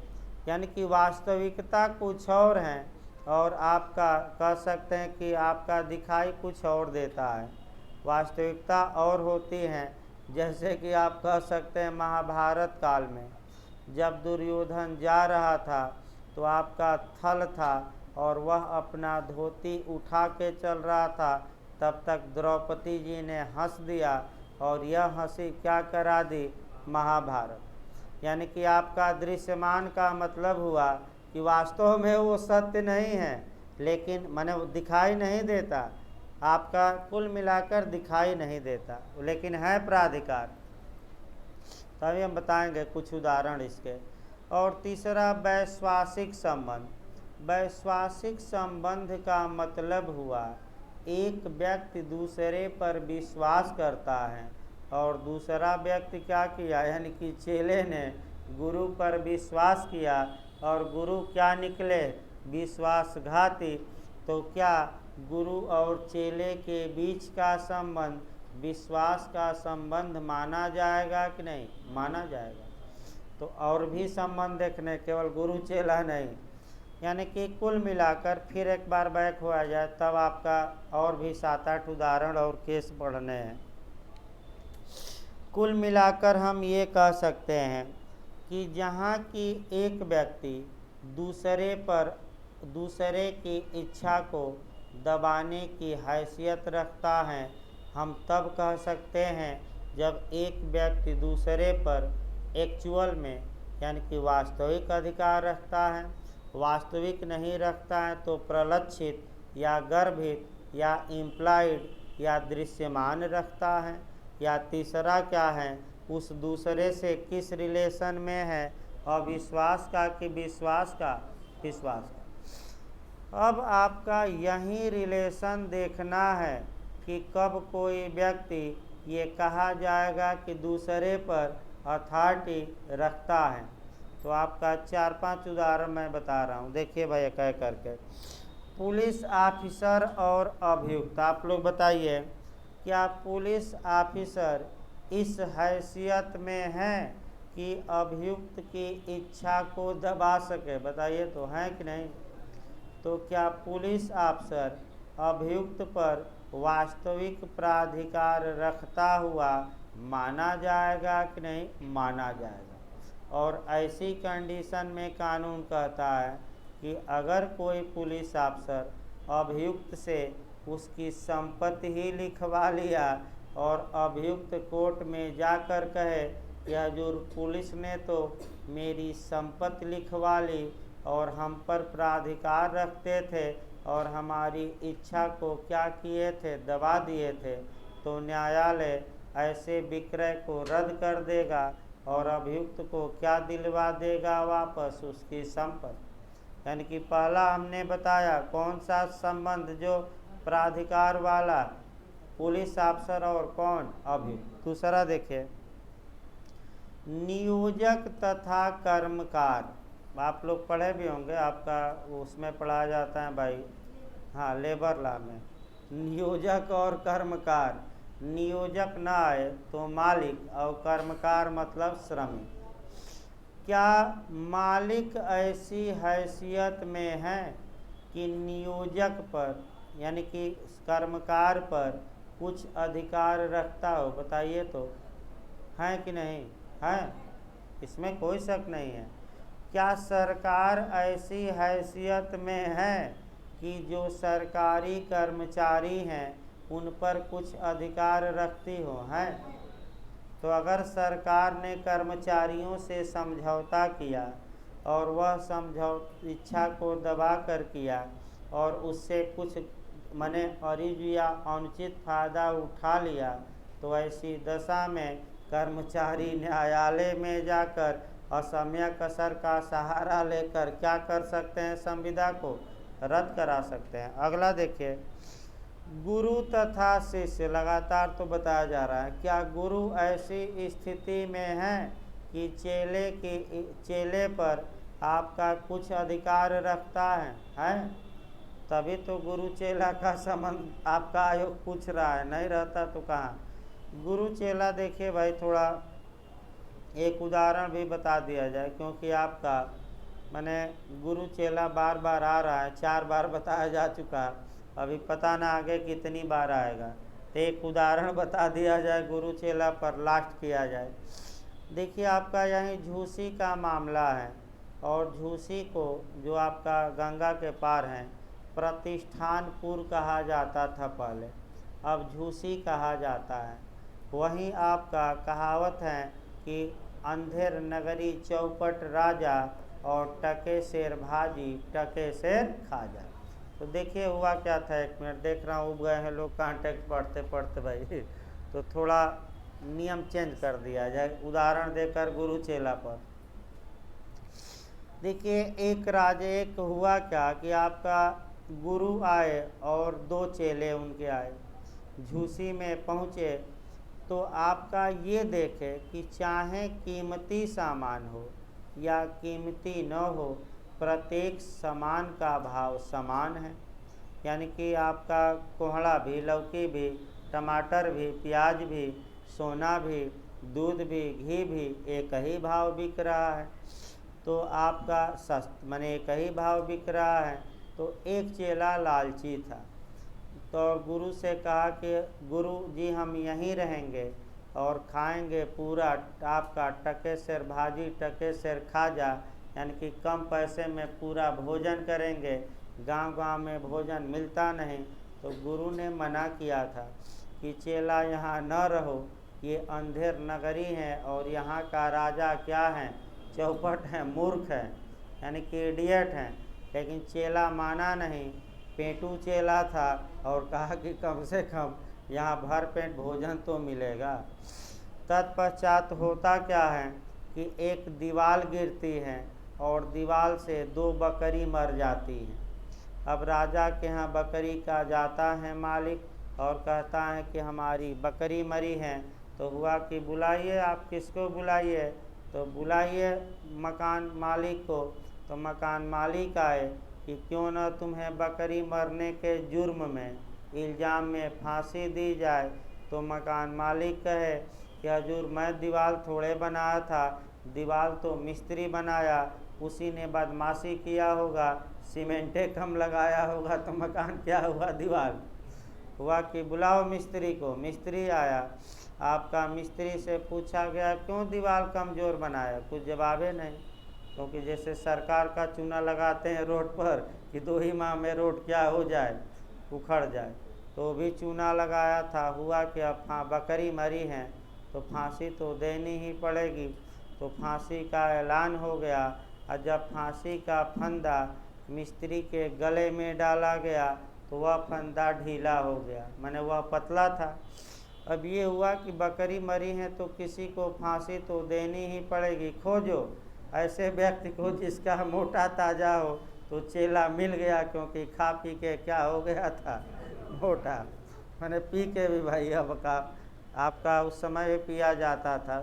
यानी कि वास्तविकता कुछ और है और आपका कह सकते हैं कि आपका दिखाई कुछ और देता है। वास्तविकता और होती हैं, जैसे कि आप कह सकते हैं महाभारत काल में जब दुर्योधन जा रहा था तो आपका थल था और वह अपना धोती उठा के चल रहा था, तब तक द्रौपदी जी ने हंस दिया और यह हंसी क्या करा दी, महाभारत। यानी कि आपका दृश्यमान का मतलब हुआ कि वास्तव में वो सत्य नहीं है, लेकिन माने वो दिखाई नहीं देता, आपका कुल मिलाकर दिखाई नहीं देता, लेकिन है प्राधिकार। तभी हम बताएंगे कुछ उदाहरण इसके। और तीसरा वैश्वासिक संबंध। वैश्वासिक संबंध का मतलब हुआ एक व्यक्ति दूसरे पर विश्वास करता है और दूसरा व्यक्ति क्या किया, यानी कि चेले ने गुरु पर विश्वास किया और गुरु क्या निकले, विश्वासघाती। तो क्या गुरु और चेले के बीच का संबंध विश्वास का संबंध माना जाएगा कि नहीं, माना जाएगा। तो और भी संबंध देखने, केवल गुरु चेला नहीं, यानी कि कुल मिलाकर फिर एक बार बैक हुआ जाए तब आपका और भी 7-8 उदाहरण और केस पढ़ने हैं। कुल मिलाकर हम ये कह सकते हैं कि जहाँ की एक व्यक्ति दूसरे की इच्छा को दबाने की हैसियत रखता है, हम तब कह सकते हैं जब एक व्यक्ति दूसरे पर एक्चुअल में यानी कि वास्तविक अधिकार रखता है। वास्तविक नहीं रखता है तो प्रलक्षित या गर्भित या इम्प्लाइड या दृश्यमान रखता है। या तीसरा क्या है, उस दूसरे से किस रिलेशन में है, अविश्वास का कि विश्वास का, विश्वास का। अब आपका यही रिलेशन देखना है कि कब कोई व्यक्ति ये कहा जाएगा कि दूसरे पर अथॉरिटी रखता है। तो आपका 4-5 उदाहरण मैं बता रहा हूँ, देखिए भाई कह करके। पुलिस ऑफिसर और अभियुक्त, आप लोग बताइए क्या पुलिस ऑफिसर इस हैसियत में है कि अभियुक्त की इच्छा को दबा सके, बताइए तो है कि नहीं। तो क्या पुलिस ऑफिसर अभियुक्त पर वास्तविक प्राधिकार रखता हुआ माना जाएगा कि नहीं, माना जाएगा। और ऐसी कंडीशन में कानून कहता है कि अगर कोई पुलिस अफसर अभियुक्त से उसकी संपत्ति ही लिखवा लिया और अभियुक्त कोर्ट में जाकर कहे कि हजूर पुलिस ने तो मेरी संपत्ति लिखवा ली और हम पर प्राधिकार रखते थे और हमारी इच्छा को क्या किए थे, दबा दिए थे, तो न्यायालय ऐसे विक्रय को रद्द कर देगा और अभियुक्त को क्या दिलवा देगा, वापस उसकी संपत्ति। यानी कि पहला हमने बताया कौन सा संबंध, जो प्राधिकार वाला, पुलिस अफसर और कौन, अभियुक्त। दूसरा देखिए नियोजक तथा कर्मकार, आप लोग पढ़े भी होंगे, आपका उसमें पढ़ाया जाता है भाई, हाँ लेबर लॉ में, नियोजक और कर्मकार। नियोजक ना आए तो मालिक और कर्मकार मतलब श्रमिक। क्या मालिक ऐसी हैसियत में है कि नियोजक पर यानी कि कर्मकार पर कुछ अधिकार रखता हो, बताइए तो है कि नहीं है, इसमें कोई शक नहीं है। क्या सरकार ऐसी हैसियत में है कि जो सरकारी कर्मचारी हैं उन पर कुछ अधिकार रखती हो, है। तो अगर सरकार ने कर्मचारियों से समझौता किया और वह समझौता इच्छा को दबा कर किया और उससे कुछ मने अरिज या अनुचित फ़ायदा उठा लिया, तो ऐसी दशा में कर्मचारी न्यायालय में जाकर असम्य कसर का सहारा लेकर क्या कर सकते हैं, संविदा को रद्द करा सकते हैं। अगला देखिए गुरु तथा शिष्य, लगातार तो बताया जा रहा है। क्या गुरु ऐसी स्थिति में है कि चेले पर आपका कुछ अधिकार रखता है? तभी तो गुरु चेला का संबंध आपका आयोग पूछ रहा है, नहीं रहता तो कहाँ। गुरु चेला देखिए भाई, थोड़ा एक उदाहरण भी बता दिया जाए, क्योंकि आपका मैंने गुरु चेला बार बार आ रहा है, 4 बार बताया जा चुका है, अभी पता ना आगे कितनी बार आएगा। तो एक उदाहरण बता दिया जाए गुरु चेला पर, लास्ट किया जाए। देखिए आपका यहीं झूसी का मामला है, और झूसी को जो आपका गंगा के पार हैं प्रतिष्ठानपुर कहा जाता था पहले, अब झूसी कहा जाता है। वहीं आपका कहावत है कि अंधेर नगरी चौपट राजा और टके शेर भाजी टके शेर खाजा। तो देखिए हुआ क्या था, 1 मिनट देख रहा हूँ, उब गए हैं लोग कांटेक्ट पढ़ते पढ़ते भाई, तो थोड़ा नियम चेंज कर दिया जाए, उदाहरण देकर गुरु चेला पर। देखिए एक हुआ क्या कि आपका गुरु आए और 2 चेले उनके आए, झूसी में पहुँचे तो आपका ये देखे कि चाहे कीमती सामान हो या कीमती न हो, प्रत्येक सामान का भाव समान है। यानी कि आपका कोहड़ा भी, लौकी भी, टमाटर भी, प्याज भी, सोना भी, दूध भी, घी भी एक ही भाव बिक रहा है। तो आपका माने एक ही भाव बिक रहा है। तो एक चेला लालची था, तो गुरु से कहा कि गुरु जी हम यहीं रहेंगे और खाएंगे पूरा आपका टके सेर भाजी, टके सेर खाजा, यानी कि कम पैसे में पूरा भोजन करेंगे, गांव-गांव में भोजन मिलता नहीं। तो गुरु ने मना किया था कि चेला यहाँ न रहो, ये अंधेर नगरी है और यहाँ का राजा क्या है, चौपट है, मूर्ख है, यानी कि इडियट है। लेकिन चेला माना नहीं, पेटू चेला था और कहा कि कम से कम यहाँ भर पेट भोजन तो मिलेगा। तत्पश्चात होता क्या है कि एक दीवार गिरती है और दीवार से 2 बकरी मर जाती हैं। अब राजा के यहाँ बकरी का जाता है मालिक और कहता है कि हमारी बकरी मरी है। तो हुआ कि बुलाइए, आप किसको बुलाइए, तो बुलाइए मकान मालिक को। तो मकान मालिक आए कि क्यों न तुम्हें बकरी मरने के जुर्म में, इल्ज़ाम में फांसी दी जाए। तो मकान मालिक कहे कि हजूर मैं दीवार थोड़े बनाया था, दीवार तो मिस्त्री बनाया, उसी ने बदमाशी किया होगा, सीमेंटे कम लगाया होगा तो मकान क्या हुआ, दीवार हुआ। कि बुलाओ मिस्त्री को। मिस्त्री आया, आपका मिस्त्री से पूछा गया क्यों दीवार कमज़ोर बनाया, कुछ जवाबे नहीं। क्योंकि जैसे सरकार का चूना लगाते हैं रोड पर कि 2 ही माह में रोड क्या हो जाए, उखड़ जाए, तो भी चूना लगाया था। हुआ कि अब बकरी मरी हैं तो फांसी तो देनी ही पड़ेगी। तो फांसी का ऐलान हो गया और जब फांसी का फंदा मिस्त्री के गले में डाला गया तो वह फंदा ढीला हो गया, माने वह पतला था। अब ये हुआ कि बकरी मरी है तो किसी को फांसी तो देनी ही पड़ेगी, खोजो ऐसे व्यक्ति को जिसका मोटा ताज़ा हो। तो चेला मिल गया, क्योंकि खा पी के क्या हो गया था, मोटा, मैंने पी के भी भाई अब का आपका उस समय पिया जाता था,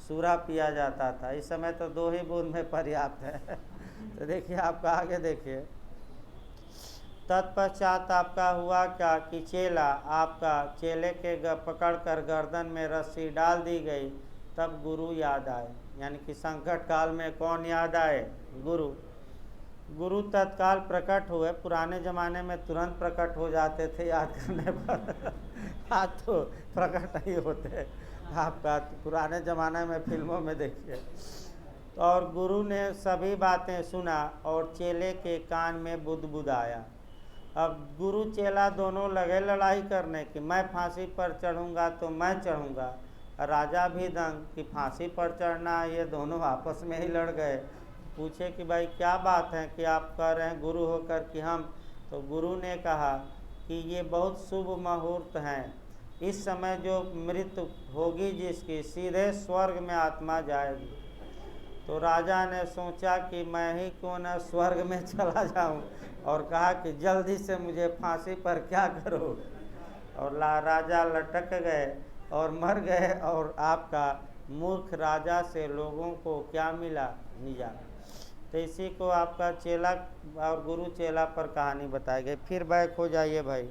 सूरा पिया जाता था, इस समय तो 2 ही बूंद में पर्याप्त है। तो देखिए आपका आगे देखिए। तत्पश्चात आपका हुआ क्या कि चेला आपका चेले के पकड़ कर गर्दन में रस्सी डाल दी गई। तब गुरु याद आए, यानी कि संकट काल में कौन याद आए, गुरु। गुरु तत्काल प्रकट हुए। पुराने ज़माने में तुरंत प्रकट हो जाते थे याद करने पर। आज तो प्रकट नहीं होते, आपका पुराने ज़माने में फिल्मों में देखिए। और गुरु ने सभी बातें सुना और चेले के कान में बुदबुदाया। अब गुरु चेला दोनों लगे लड़ाई करने की, मैं फांसी पर चढ़ूँगा तो मैं चढ़ूँगा, राजा भी दंग कि फांसी पर चढ़ना। ये दोनों आपस में ही लड़ गए। पूछे कि भाई क्या बात है कि आप कह रहे हैं गुरु होकर कि हम। तो गुरु ने कहा कि ये बहुत शुभ मुहूर्त हैं, इस समय जो मृत्यु होगी जिसकी, सीधे स्वर्ग में आत्मा जाएगी। तो राजा ने सोचा कि मैं ही क्यों न स्वर्ग में चला जाऊं, और कहा कि जल्दी से मुझे फांसी पर क्या करो। और राजा लटक गए और मर गए। और आपका मूर्ख राजा से लोगों को क्या मिला, निजात। तो इसी को आपका चेला और गुरु चेला पर कहानी बताई गई। फिर बैक हो जाइए भाई।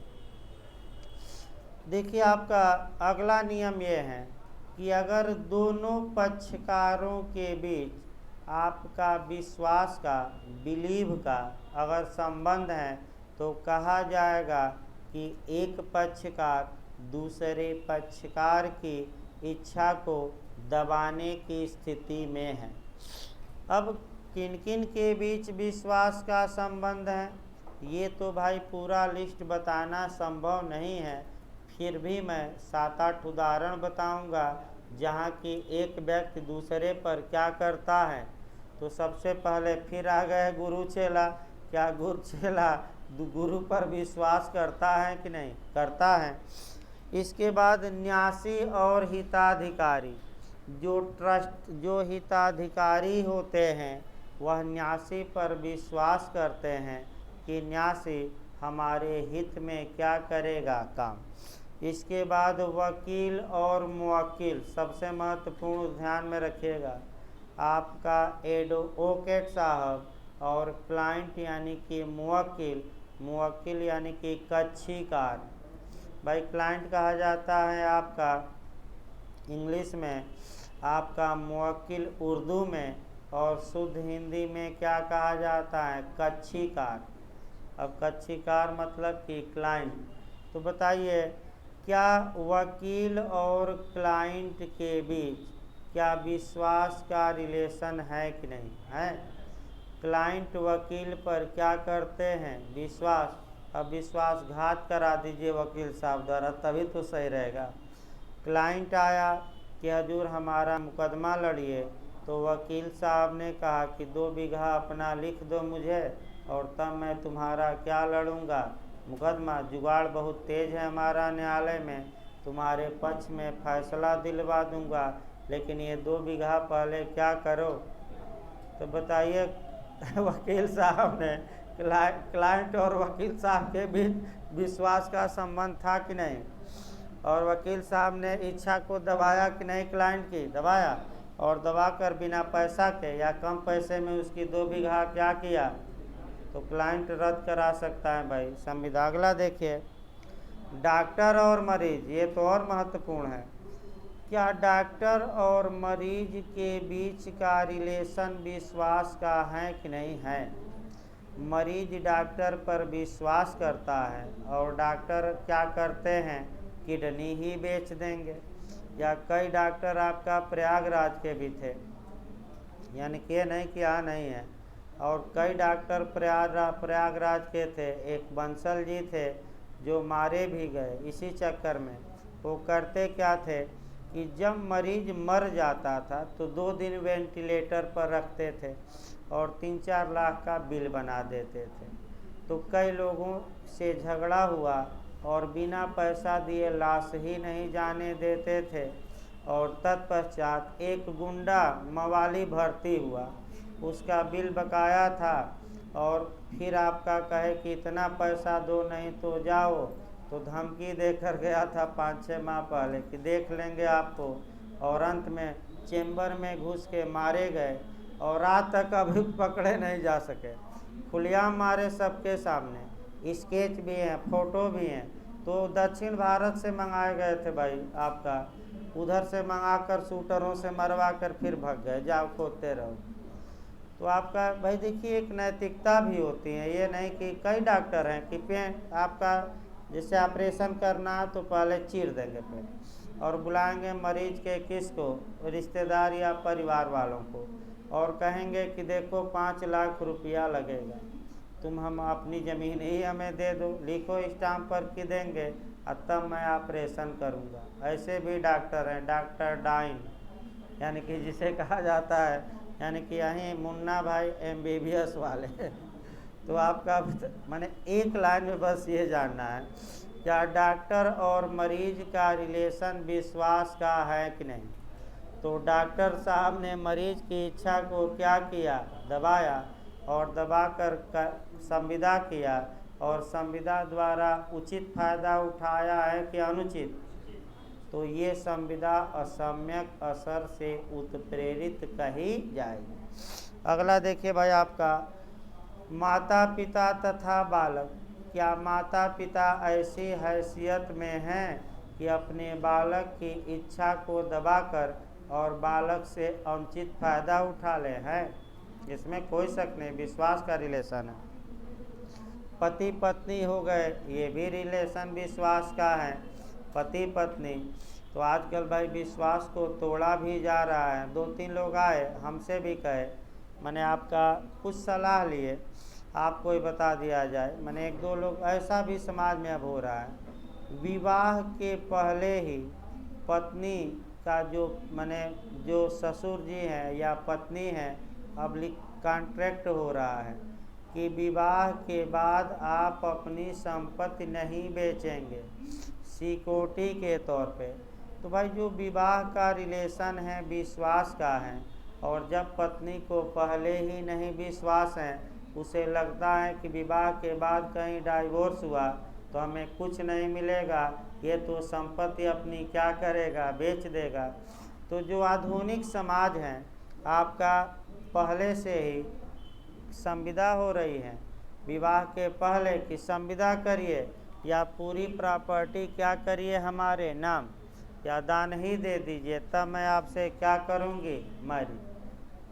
देखिए आपका अगला नियम ये है कि अगर दोनों पक्षकारों के बीच आपका विश्वास का, बिलीव का अगर संबंध है तो कहा जाएगा कि एक पक्षकार दूसरे पक्षकार की इच्छा को दबाने की स्थिति में है। अब किन किन के बीच विश्वास का संबंध है, ये तो भाई पूरा लिस्ट बताना संभव नहीं है। फिर भी मैं 7-8 उदाहरण बताऊंगा जहाँ कि एक व्यक्ति दूसरे पर क्या करता है। तो सबसे पहले फिर आ गए गुरु चेला। क्या गुरु चेला गुरु पर विश्वास करता है कि नहीं करता है। इसके बाद न्यासी और हिताधिकारी, जो हिताधिकारी होते हैं वह न्यासी पर विश्वास करते हैं कि न्यासी हमारे हित में क्या करेगा काम। इसके बाद वकील और मुवक्किल, सबसे महत्वपूर्ण ध्यान में रखिएगा, आपका एडवोकेट साहब और क्लाइंट यानी कि मुवक्किल यानी कि कक्षीकार। भाई क्लाइंट कहा जाता है आपका इंग्लिश में, आपका मुवक्किल उर्दू में, और शुद्ध हिंदी में क्या कहा जाता है, कक्षीकार। अब कक्षीकार मतलब कि क्लाइंट। तो बताइए क्या वकील और क्लाइंट के बीच क्या विश्वास का रिलेशन है कि नहीं है। क्लाइंट वकील पर क्या करते हैं, विश्वास। अब विश्वासघात करा दीजिए वकील साहब द्वारा, तभी तो सही रहेगा। क्लाइंट आया कि हजूर हमारा मुकदमा लड़िए, तो वकील साहब ने कहा कि 2 बीघा अपना लिख दो मुझे और तब मैं तुम्हारा क्या लड़ूंगा, मुकदमा। जुगाड़ बहुत तेज़ है हमारा न्यायालय में, तुम्हारे पक्ष में फैसला दिलवा दूंगा, लेकिन ये 2 बीघा पहले क्या करो। तो बताइए वकील साहब ने, क्लाइंट और वकील साहब के बीच विश्वास का संबंध था कि नहीं, और वकील साहब ने इच्छा को दबाया कि नहीं, क्लाइंट की दबाया, और दबाकर बिना पैसा के या कम पैसे में उसकी 2 बीघा क्या किया, तो क्लाइंट रद्द करा सकता है भाई संविदा। अगला देखिए, डॉक्टर और मरीज, ये तो और महत्वपूर्ण है। क्या डॉक्टर और मरीज के बीच का रिलेशन विश्वास का है कि नहीं है। मरीज डॉक्टर पर विश्वास करता है और डॉक्टर क्या करते हैं, किडनी ही बेच देंगे। या कई डॉक्टर आपका प्रयागराज के भी थे, यानी कि नहीं कि यहाँ नहीं है, और कई डॉक्टर प्रयागराज के थे। एक बंसल जी थे जो मारे भी गए इसी चक्कर में। वो करते क्या थे कि जब मरीज मर जाता था तो 2 दिन वेंटिलेटर पर रखते थे और 3-4 लाख का बिल बना देते थे। तो कई लोगों से झगड़ा हुआ और बिना पैसा दिए लाश ही नहीं जाने देते थे, और तत्पश्चात एक गुंडा मवाली भर्ती हुआ, उसका बिल बकाया था, और फिर आपका कहे कि इतना पैसा दो नहीं तो जाओ, तो धमकी देकर गया था 5-6 माह पहले कि देख लेंगे आपको, और अंत में चेंबर में घुस के मारे गए और रात तक अभी पकड़े नहीं जा सके। खुलेआम मारे सबके सामने, स्केच भी हैं, फोटो भी हैं। तो दक्षिण भारत से मंगाए गए थे भाई, आपका उधर से मंगाकर शूटरों से मरवा कर फिर भाग गए, जाओ खोदते रहो। तो आपका भाई देखिए एक नैतिकता भी होती है, ये नहीं कि कई डॉक्टर हैं कि पेट आपका जैसे ऑपरेशन करना है तो पहले चीर देंगे पेट, और बुलाएंगे मरीज के किसको, रिश्तेदार या परिवार वालों को, और कहेंगे कि देखो 5 लाख रुपया लगेगा, तुम हम अपनी ज़मीन ही हमें दे दो, लिखो स्टाम्प पर कि देंगे, और तब मैं ऑपरेशन करूँगा। ऐसे भी डॉक्टर हैं, डॉक्टर डाइन, यानी कि जिसे कहा जाता है, यानी कि यहीं मुन्ना भाई MBBS वाले। तो आपका मैंने एक लाइन में बस ये जानना है, क्या डॉक्टर और मरीज का रिलेशन विश्वास का है कि नहीं। तो डॉक्टर साहब ने मरीज की इच्छा को क्या किया, दबाया, और दबाकर संविदा किया, और संविदा द्वारा उचित फायदा उठाया है कि अनुचित। तो ये संविदा असम्यक असर से उत्प्रेरित कही जाएगी। अगला देखिए भाई आपका, माता पिता तथा बालक, क्या माता पिता ऐसी हैसियत में हैं कि अपने बालक की इच्छा को दबाकर और बालक से अनुचित फायदा उठा ले हैं। इसमें कोई शक नहीं, विश्वास का रिलेशन है। पति पत्नी हो गए, ये भी रिलेशन विश्वास का है, पति पत्नी। तो आजकल भाई विश्वास को तोड़ा भी जा रहा है। 2-3 लोग आए हमसे भी कहे, मैंने आपका कुछ सलाह लिए, आपको ही बता दिया जाए। मैंने 1-2 लोग ऐसा भी समाज में अब हो रहा है, विवाह के पहले ही पत्नी का जो ससुर जी हैं या पत्नी हैं, अब कॉन्ट्रैक्ट हो रहा है कि विवाह के बाद आप अपनी संपत्ति नहीं बेचेंगे, सिक्योरिटी के तौर पे। तो भाई जो विवाह का रिलेशन है विश्वास का है, और जब पत्नी को पहले ही नहीं विश्वास है, उसे लगता है कि विवाह के बाद कहीं डाइवोर्स हुआ तो हमें कुछ नहीं मिलेगा, ये तो संपत्ति अपनी क्या करेगा, बेच देगा। तो जो आधुनिक समाज है आपका, पहले से ही संविदा हो रही है विवाह के पहले कि संविदा करिए या पूरी प्रॉपर्टी क्या करिए हमारे नाम, या दान ही दे दीजिए, तब मैं आपसे क्या करूँगी, मैरी।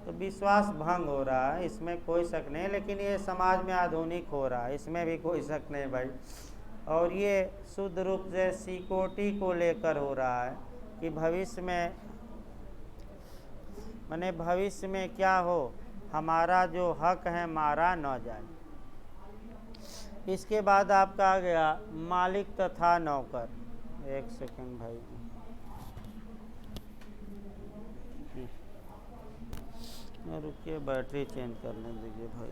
तो विश्वास भंग हो रहा है, इसमें कोई शक नहीं, लेकिन ये समाज में आधुनिक हो रहा है, इसमें भी कोई शक नहीं भाई। और ये शुद्ध रूप से सिक्योरिटी को लेकर हो रहा है कि भविष्य में, माने भविष्य में क्या हो, हमारा जो हक है मारा न जाए। इसके बाद आपका आ गया मालिक तथा नौकर। एक सेकंड भाई, रुकिए बैटरी चेंज करने दीजिए भाई।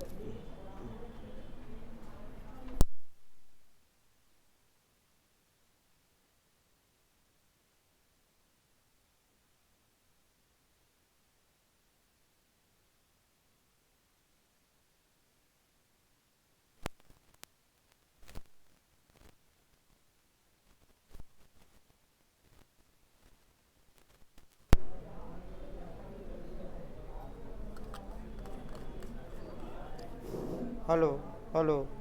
Hello hello.